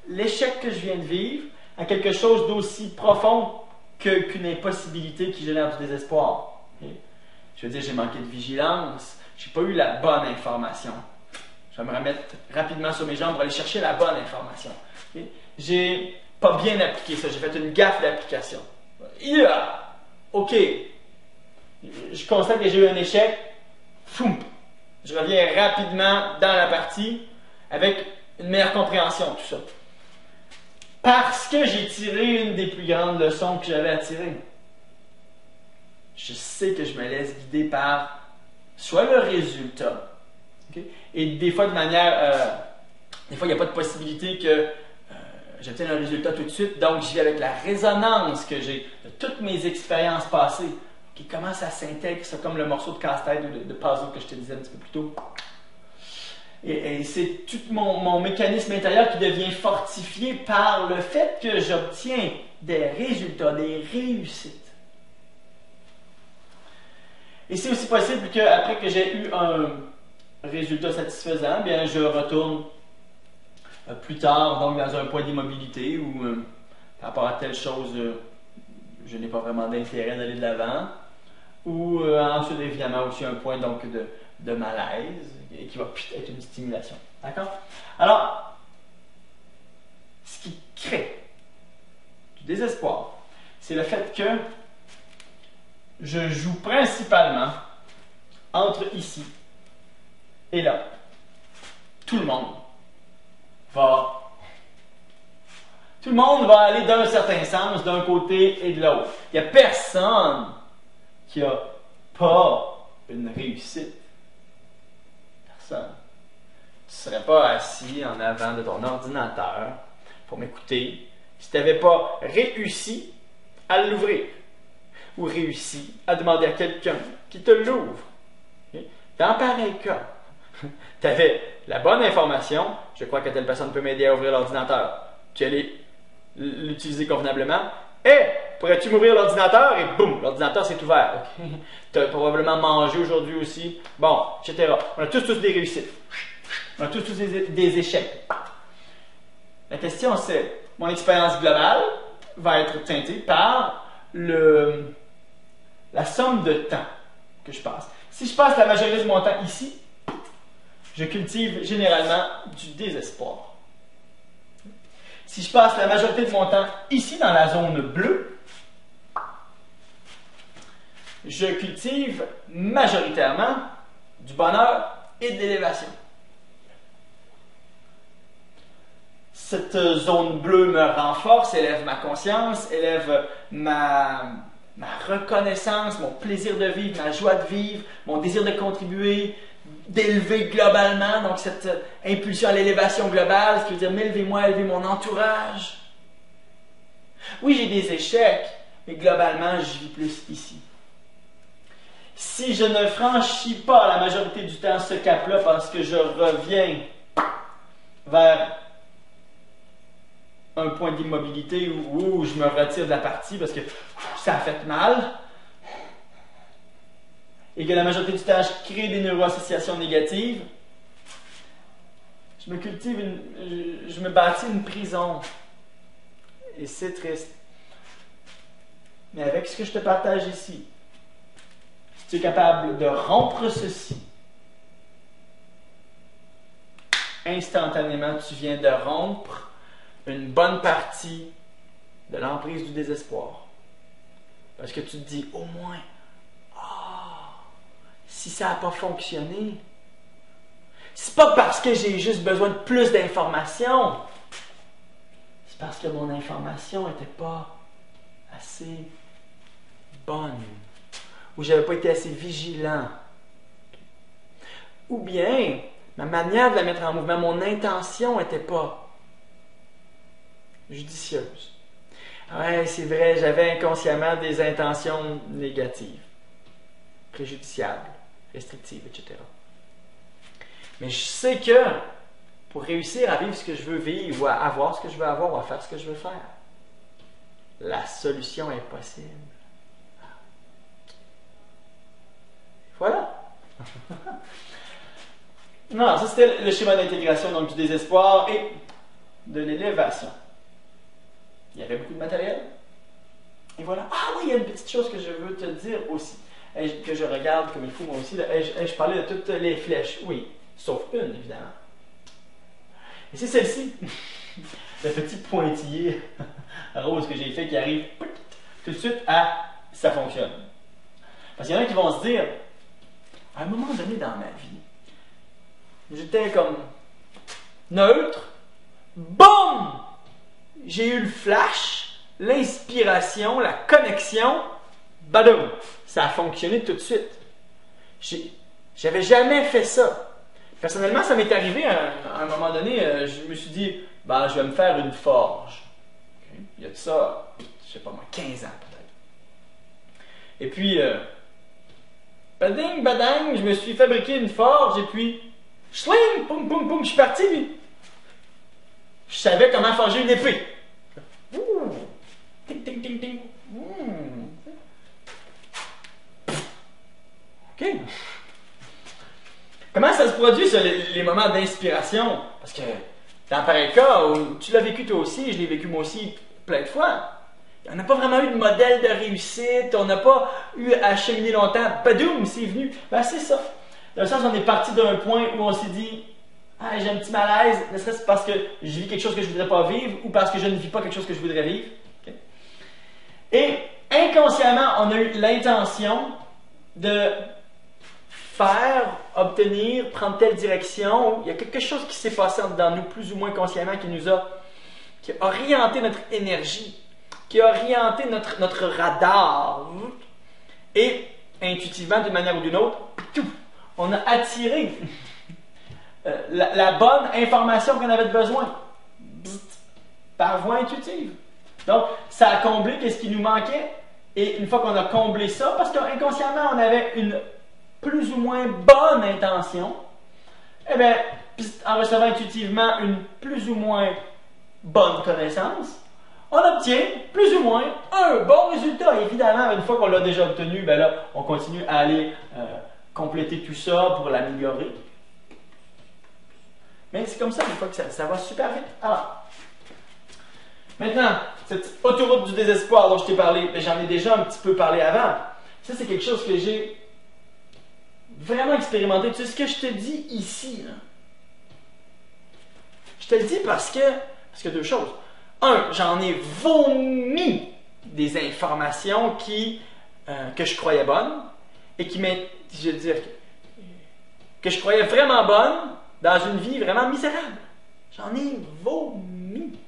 l'échec que je viens de vivre à quelque chose d'aussi profond qu'une impossibilité qui génère du désespoir. Okay? Je veux dire, j'ai manqué de vigilance, j'ai pas eu la bonne information. Je vais me remettre rapidement sur mes jambes pour aller chercher la bonne information. Okay? J'ai pas bien appliqué ça, j'ai fait une gaffe d'application. Yeah! Ok, je constate que j'ai eu un échec, foum, je reviens rapidement dans la partie avec une meilleure compréhension de tout ça. Parce que j'ai tiré une des plus grandes leçons que j'avais à tirer. Je sais que je me laisse guider par soit le résultat, okay? Et des fois de manière, des fois il n'y a pas de possibilité que j'obtienne un résultat tout de suite, donc j'y vais avec la résonance que j'ai de toutes mes expériences passées, qui comment ça s'intègre, c'est comme le morceau de casse-tête ou de puzzle que je te disais un petit peu plus tôt. Et c'est tout mon mécanisme intérieur qui devient fortifié par le fait que j'obtiens des résultats, des réussites. Et c'est aussi possible qu'après que j'ai eu un résultat satisfaisant, bien je retourne plus tard donc dans un point d'immobilité où par rapport à telle chose, je n'ai pas vraiment d'intérêt d'aller de l'avant. Ou ensuite, évidemment, aussi un point donc, de malaise et qui va être une stimulation. D'accord? Alors, ce qui crée du désespoir, c'est le fait que je joue principalement entre ici et là. Tout le monde va aller d'un certain sens, d'un côté et de l'autre. Il n'y a personne qui n'a pas une réussite. Personne. Tu ne serais pas assis en avant de ton ordinateur pour m'écouter si tu n'avais pas réussi à l'ouvrir ou réussi à demander à quelqu'un qui te l'ouvre. Okay? Dans pareil cas, tu avais la bonne information, je crois que telle personne peut m'aider à ouvrir l'ordinateur, tu allais l'utiliser convenablement, et pourrais-tu m'ouvrir l'ordinateur? Et boum, l'ordinateur s'est ouvert. Okay. Tu as probablement mangé aujourd'hui aussi. Bon, etc. On a tous des réussites. On a tous des échecs. La question c'est, mon expérience globale va être teintée par la somme de temps que je passe. Si je passe la majorité de mon temps ici, je cultive généralement du désespoir. Si je passe la majorité de mon temps ici dans la zone bleue, je cultive majoritairement du bonheur et de l'élévation. Cette zone bleue me renforce, élève ma conscience, élève ma reconnaissance, mon plaisir de vivre, ma joie de vivre, mon désir de contribuer, d'élever globalement, donc cette impulsion à l'élévation globale, ce qui veut dire m'élever moi, élever mon entourage. Oui, j'ai des échecs, mais globalement, je vis plus ici. Si je ne franchis pas la majorité du temps ce cap-là parce que je reviens vers un point d'immobilité où je me retire de la partie parce que ça a fait mal, et que la majorité du temps, je crée des neuroassociations négatives, je me bâtis une prison. Et c'est triste. Mais avec ce que je te partage ici, si tu es capable de rompre ceci, instantanément, tu viens de rompre une bonne partie de l'emprise du désespoir. Parce que tu te dis, au moins, si ça n'a pas fonctionné, c'est pas parce que j'ai juste besoin de plus d'informations. C'est parce que mon information n'était pas assez bonne. Ou j'avais pas été assez vigilant. Ou bien, ma manière de la mettre en mouvement, mon intention n'était pas judicieuse. Ouais, c'est vrai, j'avais inconsciemment des intentions négatives, préjudiciables, restrictives, etc. Mais je sais que pour réussir à vivre ce que je veux vivre, ou à avoir ce que je veux avoir, ou à faire ce que je veux faire, la solution est possible. Voilà. Non, ça c'était le schéma d'intégration, donc du désespoir et de l'élévation. Il y avait beaucoup de matériel. Et voilà. Ah oui, il y a une petite chose que je veux te dire aussi, que je regarde comme il faut moi aussi. Je parlais de toutes les flèches. Oui, sauf une, évidemment. Et c'est celle-ci. Le petit pointillé rose que j'ai fait qui arrive tout de suite à « ça fonctionne ». Parce qu'il y en a qui vont se dire, à un moment donné dans ma vie, j'étais comme neutre, boum! J'ai eu le flash, l'inspiration, la connexion, badoum! Ça a fonctionné tout de suite. J'avais jamais fait ça. Personnellement, ça m'est arrivé à un moment donné, je me suis dit, ben, je vais me faire une forge. Okay? Il y a de ça, je sais pas moi, 15 ans peut-être. Et puis, bading, badang, je me suis fabriqué une forge et puis, schling, poum, poum, poum, je suis parti. Puis, je savais comment forger une épée. Ouh, ting, ting, ting, ting. OK. Comment ça se produit, ça, les moments d'inspiration? Parce que, dans pareil cas, tu l'as vécu toi aussi, je l'ai vécu moi aussi plein de fois. On n'a pas vraiment eu de modèle de réussite, on n'a pas eu à cheminer longtemps. Badoum, c'est venu. Ben, c'est ça. Dans le sens, on est parti d'un point où on s'est dit, ah, j'ai un petit malaise, ne serait-ce parce que je vis quelque chose que je ne voudrais pas vivre ou parce que je ne vis pas quelque chose que je voudrais vivre. Okay? Et inconsciemment, on a eu l'intention de faire, obtenir, prendre telle direction. Il y a quelque chose qui s'est passé dans nous, plus ou moins consciemment, qui a orienté notre énergie, qui a orienté notre radar. Et intuitivement, d'une manière ou d'une autre, on a attiré la bonne information qu'on avait besoin par voie intuitive. Donc, ça a comblé ce qui nous manquait. Et une fois qu'on a comblé ça, parce qu'inconsciemment, on avait une plus ou moins bonne intention, eh bien, en recevant intuitivement une plus ou moins bonne connaissance, on obtient plus ou moins un bon résultat. Évidemment, une fois qu'on l'a déjà obtenu, ben là, on continue à aller compléter tout ça pour l'améliorer. Mais c'est comme ça, une fois que ça va super vite. Alors, maintenant, cette autoroute du désespoir dont je t'ai parlé, j'en ai déjà un petit peu parlé avant. Ça, c'est quelque chose que j'ai vraiment expérimenté. Tu sais ce que je te dis ici, là? Je te le dis parce que deux choses. Un, j'en ai vomi des informations que je croyais bonnes et je veux dire, que je croyais vraiment bonnes dans une vie vraiment misérable. J'en ai vomi.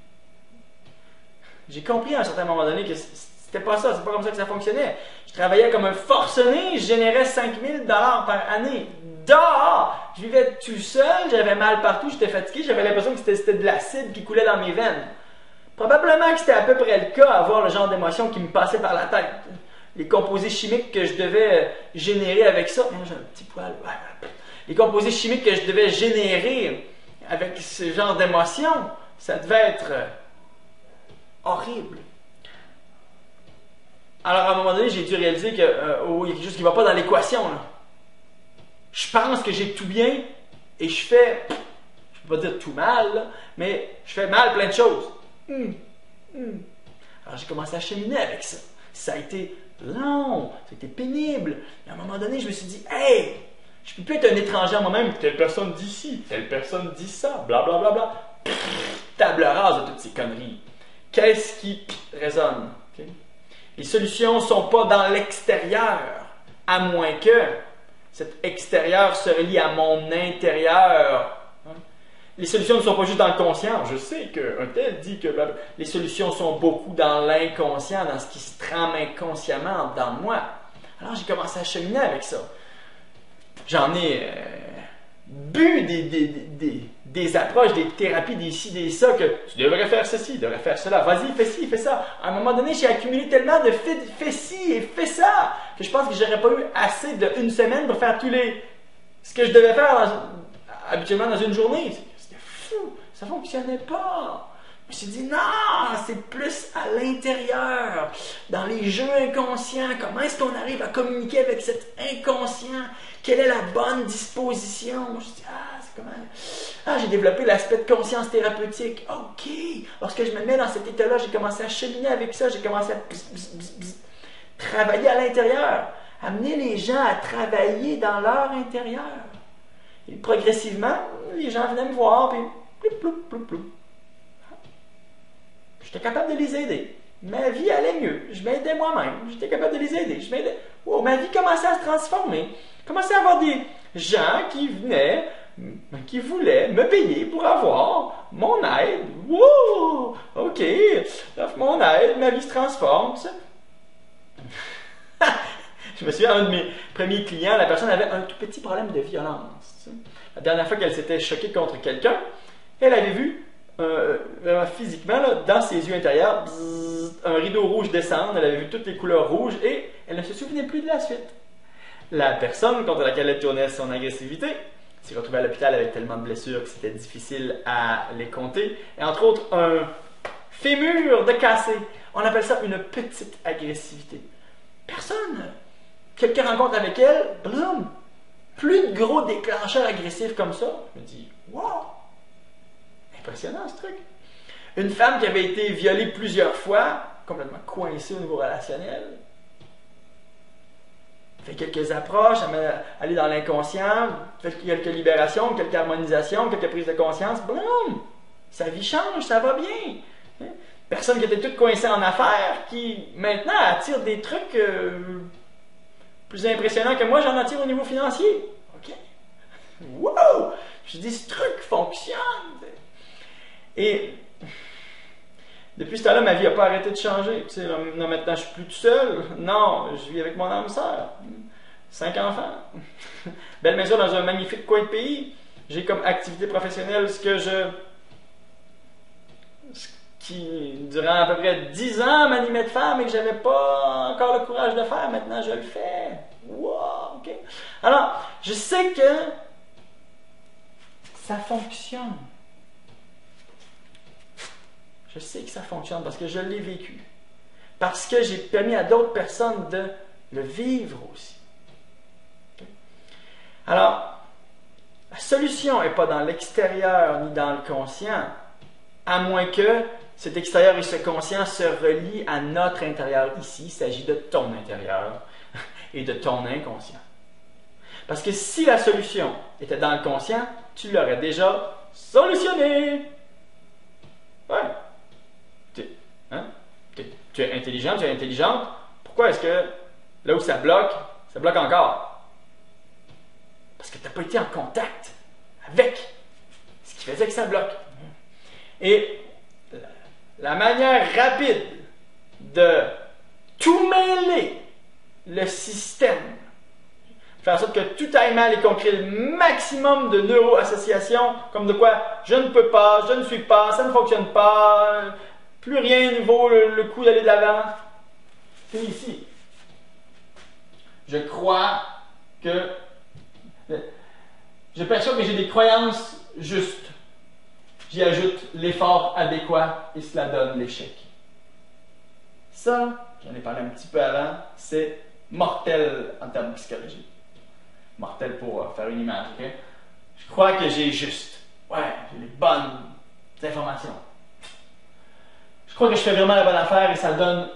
J'ai compris à un certain moment donné que c'était pas ça, c'est pas comme ça que ça fonctionnait. Je travaillais comme un forcené, je générais 5000 $ par année. Dehors! Je vivais tout seul, j'avais mal partout, j'étais fatigué, j'avais l'impression que c'était de l'acide qui coulait dans mes veines. Probablement que c'était à peu près le cas, avoir le genre d'émotion qui me passait par la tête. Les composés chimiques que je devais générer avec ça. J'ai un petit poil. Les composés chimiques que je devais générer avec ce genre d'émotion, ça devait être horrible. Alors à un moment donné, j'ai dû réaliser que il y a quelque chose qui ne va pas dans l'équation, là. Je pense que j'ai tout bien et je fais, je ne peux pas dire tout mal, là, mais je fais mal plein de choses. Alors j'ai commencé à cheminer avec ça. Ça a été long, ça a été pénible. Mais à un moment donné, je me suis dit, hey, je ne peux plus être un étranger à moi-même. Telle personne dit ci, telle personne dit ça, blablabla. Bla, bla, bla. Table rase de toutes ces conneries. Qu'est-ce qui résonne? Okay? Les solutions ne sont pas dans l'extérieur, à moins que cet extérieur se relie à mon intérieur. Les solutions ne sont pas juste dans le conscient. Je sais qu'un tel dit que... Les solutions sont beaucoup dans l'inconscient, dans ce qui se trame inconsciemment dans moi. Alors j'ai commencé à cheminer avec ça. J'en ai bu des approches, des thérapies, des ci, des ça, que tu devrais faire ceci, tu devrais faire cela, vas-y, fais ci, fais ça. À un moment donné, j'ai accumulé tellement de fais ci et fais ça, que je pense que j'aurais pas eu assez d'une semaine pour faire ce que je devais faire habituellement dans une journée. C'était fou, ça fonctionnait pas. Je me suis dit, non, c'est plus à l'intérieur, dans les jeux inconscients. Comment est-ce qu'on arrive à communiquer avec cet inconscient? Quelle est la bonne disposition? Je me suis dit, c'est comment? J'ai développé l'aspect de conscience thérapeutique. OK. Lorsque je me mets dans cet état-là, j'ai commencé à cheminer avec ça. J'ai commencé à travailler à l'intérieur. Amener les gens à travailler dans leur intérieur. Et progressivement, les gens venaient me voir, puis ploup, ploup, ploup, ploup. J'étais capable de les aider. Ma vie allait mieux. Je m'aidais moi-même. J'étais capable de les aider. Oh, ma vie commençait à se transformer. Je commençais à avoir des gens qui venaient, qui voulaient me payer pour avoir mon aide. Wow! OK. Offre mon aide, ma vie se transforme. Je me souviens, un de mes premiers clients, la personne avait un tout petit problème de violence. La dernière fois qu'elle s'était choquée contre quelqu'un, elle avait vu physiquement, là, dans ses yeux intérieurs, un rideau rouge descendre, elle avait vu toutes les couleurs rouges et elle ne se souvenait plus de la suite. La personne contre laquelle elle tournait son agressivité s'est retrouvée à l'hôpital avec tellement de blessures que c'était difficile à les compter. Et entre autres, un fémur de cassé. On appelle ça une petite agressivité. Personne. Quelqu'un rencontre avec elle, boum, plus de gros déclencheurs agressifs comme ça. Je me dis, wow! Impressionnant ce truc. Une femme qui avait été violée plusieurs fois, complètement coincée au niveau relationnel, fait quelques approches, aller dans l'inconscient, fait quelques libérations, quelques harmonisations, quelques prises de conscience, boum! Sa vie change, ça va bien. Personne qui était toute coincée en affaires, qui maintenant attire des trucs plus impressionnants que moi, j'en attire au niveau financier. OK? Wow! Je dis, ce truc fonctionne! Et depuis ce temps-là, ma vie n'a pas arrêté de changer. Tu sais, non, maintenant, je suis plus tout seul. Non, je vis avec mon âme sœur. 5 enfants. Belle maison dans un magnifique coin de pays. J'ai comme activité professionnelle ce qui, durant à peu près 10 ans, m'animait de faire, mais que je n'avais pas encore le courage de faire. Maintenant, je le fais. Wow! OK? Alors, je sais que ça fonctionne. Je sais que ça fonctionne parce que je l'ai vécu. Parce que j'ai permis à d'autres personnes de le vivre aussi. Okay? Alors, la solution n'est pas dans l'extérieur ni dans le conscient, à moins que cet extérieur et ce conscient se relient à notre intérieur. Ici, il s'agit de ton intérieur et de ton inconscient. Parce que si la solution était dans le conscient, tu l'aurais déjà solutionné. Ouais. Tu es intelligent, tu es intelligente. Pourquoi est-ce que là où ça bloque encore? Parce que tu n'as pas été en contact avec ce qui faisait que ça bloque. Et la manière rapide de tout mêler le système, faire en sorte que tout aille mal et qu'on crée le maximum de neuroassociations, comme de quoi je ne peux pas, je ne suis pas, ça ne fonctionne pas, plus rien ne vaut le coup d'aller de l'avant. C'est ici. Je crois que je perçois que j'ai des croyances justes. J'y ajoute l'effort adéquat et cela donne l'échec. Ça, j'en ai parlé un petit peu avant, c'est mortel en termes psychologiques. Mortel pour faire une image, ok? Je crois que j'ai juste. Ouais, j'ai les bonnes informations. Je crois que je fais vraiment la bonne affaire et ça donne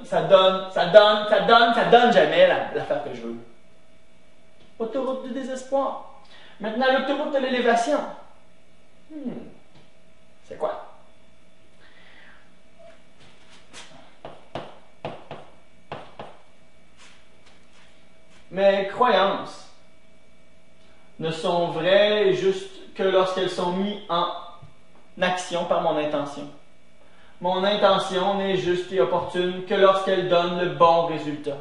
jamais l'affaire que je veux. Autoroute du désespoir. Maintenant, l'autoroute de l'élévation. C'est quoi? Mes croyances ne sont vraies juste que lorsqu'elles sont mises en action par mon intention. Mon intention n'est juste et opportune que lorsqu'elle donne le bon résultat.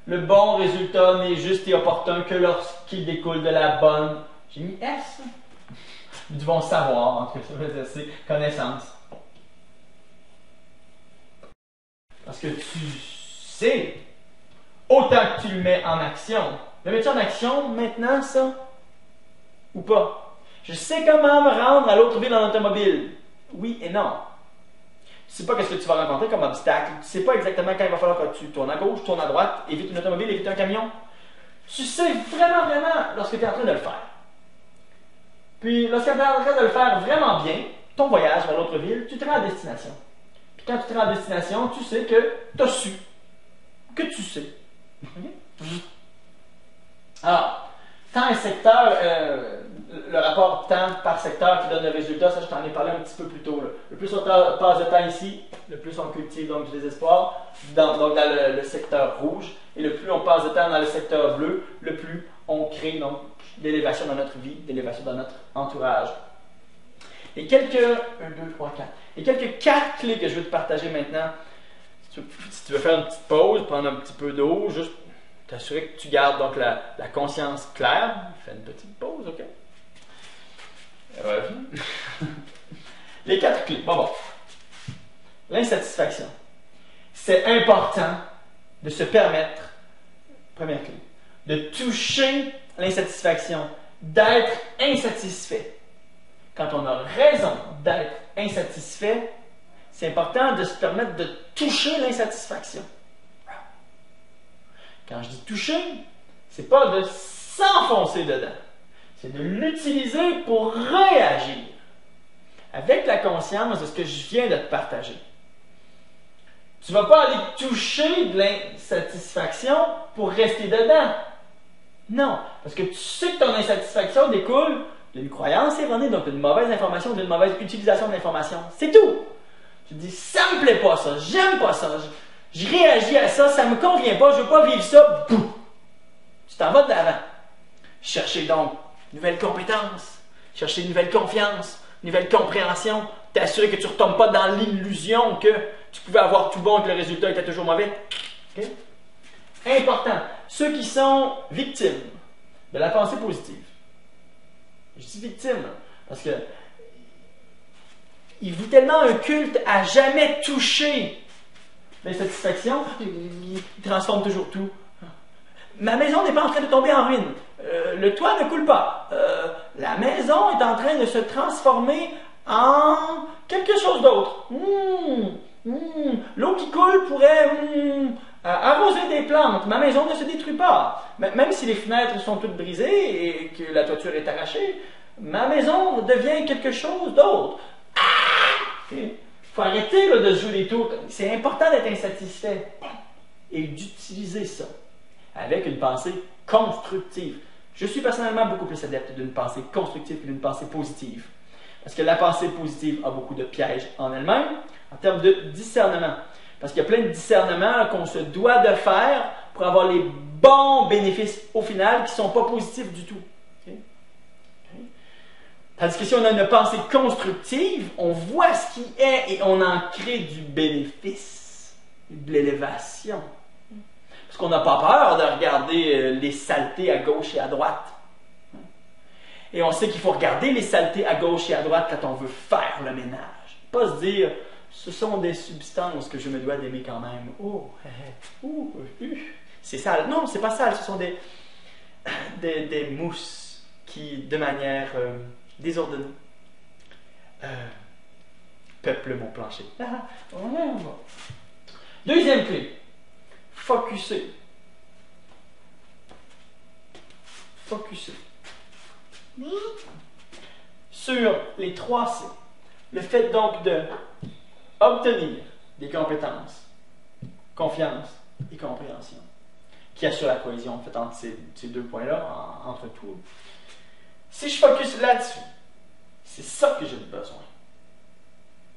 Le bon résultat n'est juste et opportun que lorsqu'il découle de la bonne. J'ai mis S. Ils vont savoir, en tout cas, ça veut dire c'est connaissance. Parce que tu sais, autant que tu le mets en action. Le mets-tu en action maintenant, ça? Ou pas? Je sais comment me rendre à l'autre ville en automobile. Oui et non. Tu sais pas qu'est-ce que tu vas rencontrer comme obstacle. Tu sais pas exactement quand il va falloir que tu tournes à gauche, tournes à droite, évite une automobile, évite un camion. Tu sais vraiment lorsque tu es en train de le faire. Puis, lorsque tu es en train de le faire vraiment bien, ton voyage vers l'autre ville, tu te rends à destination. Puis quand tu te rends à destination, tu sais que tu as su. Que tu sais. Alors, temps et secteur, le rapport temps par secteur qui donne le résultat, ça je t'en ai parlé un petit peu plus tôt. Là. Le plus on passe de temps ici, le plus on cultive donc du désespoir, donc dans le secteur rouge, et le plus on passe de temps dans le secteur bleu, le plus on crée donc d'élévation dans notre vie, d'élévation dans notre entourage. Et quelques 4 clés que je veux te partager maintenant. Si tu veux faire une petite pause, prendre un petit peu d'eau, juste t'assurer que tu gardes donc la conscience claire. Fais une petite pause, ok? Reviens. Les 4 clés. Bon. L'insatisfaction. C'est important de se permettre, première clé, de toucher l'insatisfaction, d'être insatisfait. Quand on a raison d'être insatisfait, c'est important de se permettre de toucher l'insatisfaction. Quand je dis toucher, c'est pas de s'enfoncer dedans. C'est de l'utiliser pour réagir avec la conscience de ce que je viens de te partager. Tu ne vas pas aller toucher de l'insatisfaction pour rester dedans. Non, parce que tu sais que ton insatisfaction découle d'une croyance erronée, donc d'une mauvaise information, d'une mauvaise utilisation de l'information. C'est tout. Tu te dis, ça me plaît pas ça, j'aime pas ça, je réagis à ça, ça me convient pas, je veux pas vivre ça. Boum. Tu t'en vas de l'avant. Chercher donc de nouvelles compétences, chercher une nouvelle confiance, une nouvelle compréhension, t'assurer que tu ne retombes pas dans l'illusion que tu pouvais avoir tout bon et que le résultat était toujours mauvais. Okay? Important. Ceux qui sont victimes de la pensée positive. Je dis victime parce que ils vouent tellement un culte à jamais toucher l'insatisfaction, ils transforment toujours tout. Ma maison n'est pas en train de tomber en ruine. Le toit ne coule pas. La maison est en train de se transformer en quelque chose d'autre. L'eau qui coule pourrait arroser des plantes. Ma maison ne se détruit pas. Même si les fenêtres sont toutes brisées et que la toiture est arrachée, ma maison devient quelque chose d'autre. Il faut arrêter là, de se jouer des tours. C'est important d'être insatisfait et d'utiliser ça avec une pensée constructive. Je suis personnellement beaucoup plus adepte d'une pensée constructive que d'une pensée positive. Parce que la pensée positive a beaucoup de pièges en elle-même, en termes de discernement. Parce qu'il y a plein de discernements qu'on se doit de faire pour avoir les bons bénéfices au final qui ne sont pas positifs du tout. Okay? Okay? Tandis que si on a une pensée constructive, on voit ce qui est et on en crée du bénéfice, de l'élévation. Parce qu'on n'a pas peur de regarder les saletés à gauche et à droite. Et on sait qu'il faut regarder les saletés à gauche et à droite quand on veut faire le ménage. Pas se dire, ce sont des substances que je me dois d'aimer quand même. C'est sale. Non, c'est pas sale. Ce sont des mousses qui, de manière désordonnée, peuplent mon plancher. Deuxième clé. Focusser. Focusser. Sur les 3 C. Le fait donc de obtenir des compétences, confiance et compréhension, qui assure la cohésion en fait, entre ces 2 points-là, entre tout. Si je focus là-dessus, c'est ça que j'ai besoin.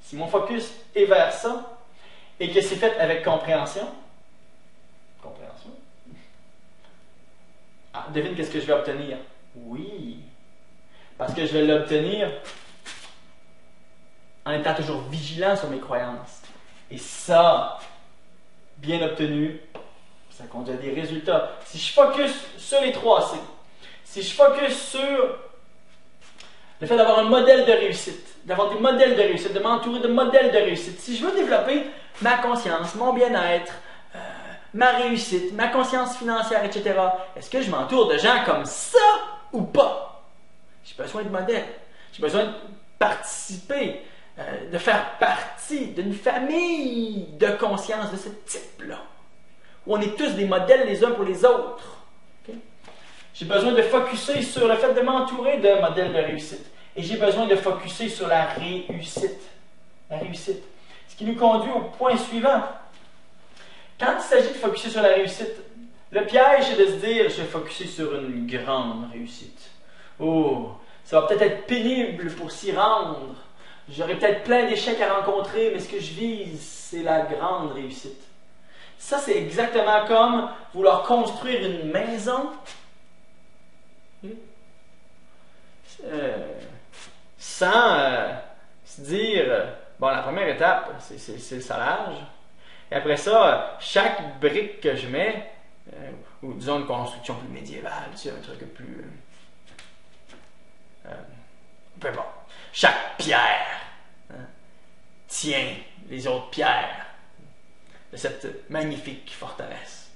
Si mon focus est vers ça, et que c'est fait avec compréhension, devine qu'est-ce que je vais obtenir? Oui, parce que je vais l'obtenir en étant toujours vigilant sur mes croyances. Et ça, bien obtenu, ça conduit à des résultats. Si je focus sur les 3 C, si je focus sur le fait d'avoir un modèle de réussite, d'avoir des modèles de réussite, de m'entourer de modèles de réussite, si je veux développer ma conscience, mon bien-être, ma réussite, ma conscience financière, etc., est-ce que je m'entoure de gens comme ça ou pas? J'ai besoin de modèles. J'ai besoin de participer, de faire partie d'une famille de conscience de ce type-là, où on est tous des modèles les uns pour les autres. Okay? J'ai besoin de focusser sur le fait de m'entourer de modèles de réussite. Et j'ai besoin de focusser sur la réussite. La réussite. Ce qui nous conduit au point suivant. Quand il s'agit de focusser sur la réussite, le piège est de se dire, je vais focusser sur une grande réussite. Oh, ça va peut-être être pénible pour s'y rendre. J'aurai peut-être plein d'échecs à rencontrer, mais ce que je vise, c'est la grande réussite. Ça, c'est exactement comme vouloir construire une maison sans se dire, bon, la première étape, c'est le salage. Et après ça, chaque brique que je mets, ou disons une construction plus médiévale, tu sais, un truc plus... peu importe. Chaque pierre tient les autres pierres de cette magnifique forteresse.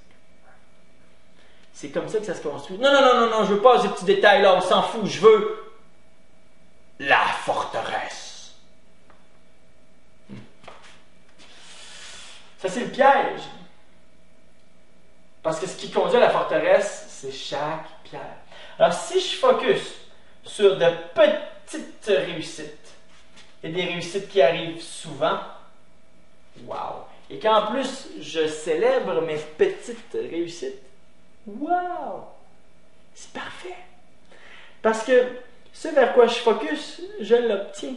C'est comme ça que ça se construit. Non, non, non, non, non, je veux pas ces petits détails-là, on s'en fout, je veux la forteresse. Ça, c'est le piège. Parce que ce qui conduit à la forteresse, c'est chaque pierre. Alors, si je focus sur de petites réussites, et des réussites qui arrivent souvent, wow! Et qu'en plus, je célèbre mes petites réussites, wow! C'est parfait. Parce que ce vers quoi je focus, je l'obtiens.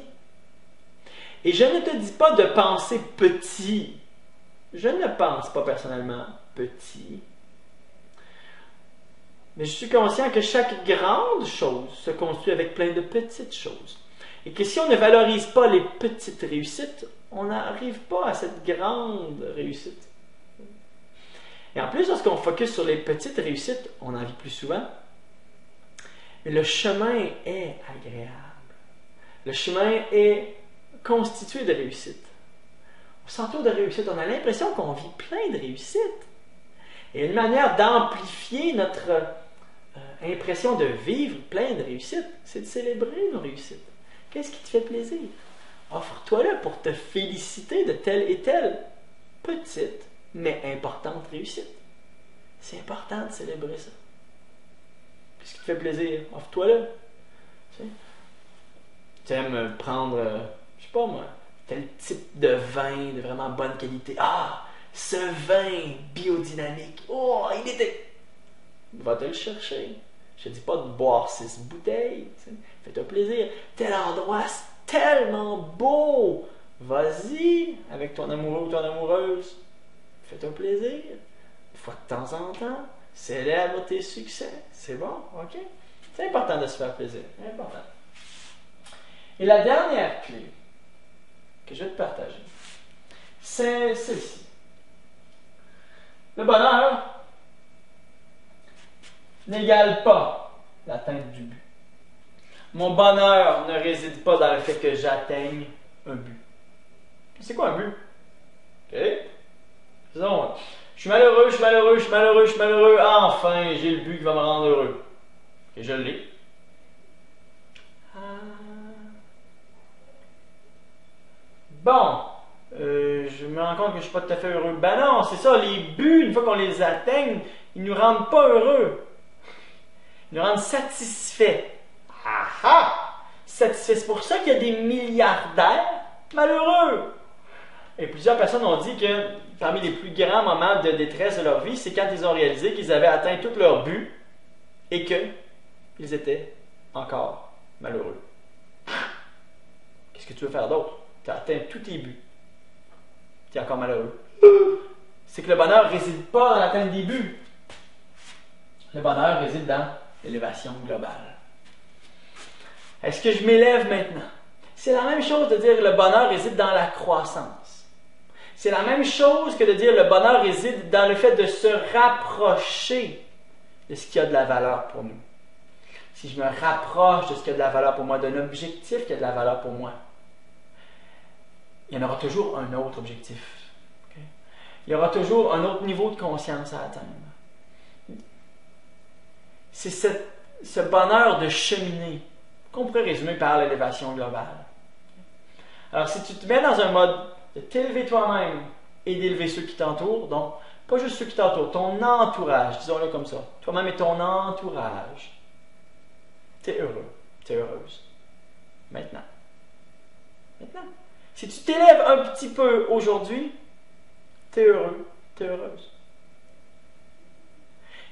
Et je ne te dis pas de penser petit. Je ne pense pas personnellement petit. Mais je suis conscient que chaque grande chose se construit avec plein de petites choses. Et que si on ne valorise pas les petites réussites, on n'arrive pas à cette grande réussite. Et en plus, lorsqu'on focus sur les petites réussites, on en vit plus souvent. Mais le chemin est agréable. Le chemin est constitué de réussites. On s'entoure de réussites. On a l'impression qu'on vit plein de réussites. Et une manière d'amplifier notre impression de vivre plein de réussites, c'est de célébrer nos réussites. Qu'est-ce qui te fait plaisir? Offre-toi-le pour te féliciter de telle et telle petite mais importante réussite. C'est important de célébrer ça. Qu'est-ce qui te fait plaisir? Offre-toi-le. Tu aimes prendre, je sais pas moi, tel type de vin de vraiment bonne qualité. Ah, ce vin biodynamique. Oh, il était... Va te le chercher. Je te dis pas de boire 6 bouteilles. Fais-toi plaisir. Tel endroit, c'est tellement beau. Vas-y avec ton amoureux ou ton amoureuse. Fais-toi plaisir. Une fois de temps en temps, célèbre tes succès. C'est bon, ok? C'est important de se faire plaisir. C'est important. Et la dernière clé que je vais te partager, c'est celle-ci. Le bonheur n'égale pas l'atteinte du but. Mon bonheur ne réside pas dans le fait que j'atteigne un but. C'est quoi un but? Ok? Disons, je suis malheureux, je suis malheureux, je suis malheureux, je suis malheureux. Enfin, j'ai le but qui va me rendre heureux. Et je l'ai. Bon, je me rends compte que je ne suis pas tout à fait heureux. Ben non, c'est ça, les buts, une fois qu'on les atteigne, ils ne nous rendent pas heureux. Ils nous rendent satisfaits. Ah ah! Satisfaits. C'est pour ça qu'il y a des milliardaires malheureux. Et plusieurs personnes ont dit que parmi les plus grands moments de détresse de leur vie, c'est quand ils ont réalisé qu'ils avaient atteint tous leurs buts et qu'ils étaient encore malheureux. Qu'est-ce que tu veux faire d'autre? Tu as atteint tous tes buts. Tu es encore malheureux. C'est que le bonheur ne réside pas dans l'atteinte des buts. Le bonheur réside dans l'élévation globale. Est-ce que je m'élève maintenant? C'est la même chose de dire que le bonheur réside dans la croissance. C'est la même chose que de dire le bonheur réside dans le fait de se rapprocher de ce qui a de la valeur pour nous. Si je me rapproche de ce qui a de la valeur pour moi, d'un objectif qui a de la valeur pour moi, il y en aura toujours un autre objectif. Okay? Il y aura toujours un autre niveau de conscience à atteindre. C'est ce bonheur de cheminer qu'on pourrait résumer par l'élévation globale. Alors, si tu te mets dans un mode de t'élever toi-même et d'élever ceux qui t'entourent, donc pas juste ceux qui t'entourent, ton entourage, disons-le comme ça, toi-même et ton entourage, tu es heureux, tu es heureuse. Maintenant. Si tu t'élèves un petit peu aujourd'hui, tu es heureux, tu es heureuse.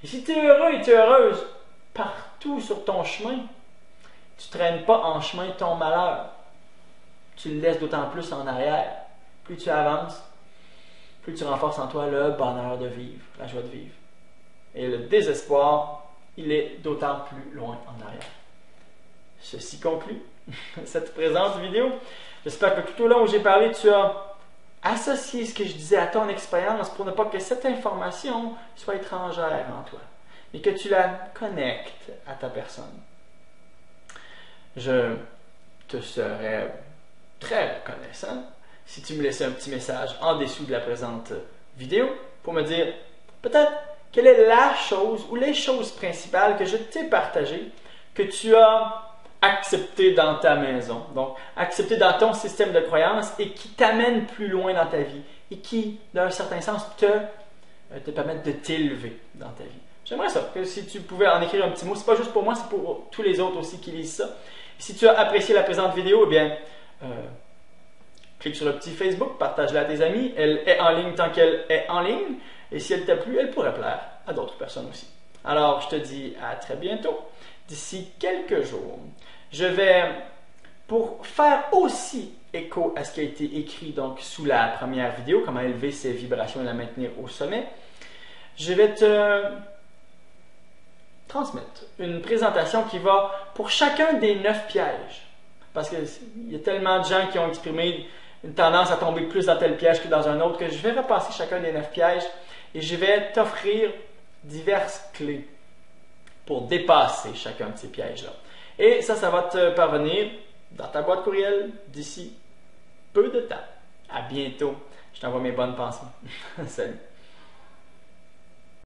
Et si tu es heureux et tu es heureuse, partout sur ton chemin, tu ne traînes pas en chemin ton malheur. Tu le laisses d'autant plus en arrière. Plus tu avances, plus tu renforces en toi le bonheur de vivre, la joie de vivre. Et le désespoir, il est d'autant plus loin en arrière. Ceci conclut cette présente vidéo. J'espère que tout au long où j'ai parlé, tu as associé ce que je disais à ton expérience pour ne pas que cette information soit étrangère en toi, mais que tu la connectes à ta personne. Je te serais très reconnaissant si tu me laissais un petit message en dessous de la présente vidéo pour me dire peut-être quelle est la chose ou les choses principales que je t'ai partagées que tu as accepté dans ta maison, donc accepté dans ton système de croyances et qui t'amène plus loin dans ta vie et qui, dans un certain sens, te permettent de t'élever dans ta vie. J'aimerais ça, que si tu pouvais en écrire un petit mot, c'est pas juste pour moi, c'est pour tous les autres aussi qui lisent ça. Et si tu as apprécié la présente vidéo, eh bien, clique sur le petit Facebook, partage-la à tes amis, elle est en ligne tant qu'elle est en ligne, et si elle t'a plu, elle pourrait plaire à d'autres personnes aussi. Alors, je te dis à très bientôt. D'ici quelques jours, je vais, pour faire aussi écho à ce qui a été écrit donc sous la première vidéo, comment élever ses vibrations et la maintenir au sommet, je vais te transmettre une présentation qui va pour chacun des 9 pièges. Parce qu'il y a tellement de gens qui ont exprimé une tendance à tomber plus dans tel piège que dans un autre que je vais repasser chacun des 9 pièges et je vais t'offrir diverses clés pour dépasser chacun de ces pièges-là. Et ça va te parvenir dans ta boîte courriel d'ici peu de temps. À bientôt. Je t'envoie mes bonnes pensées. Salut.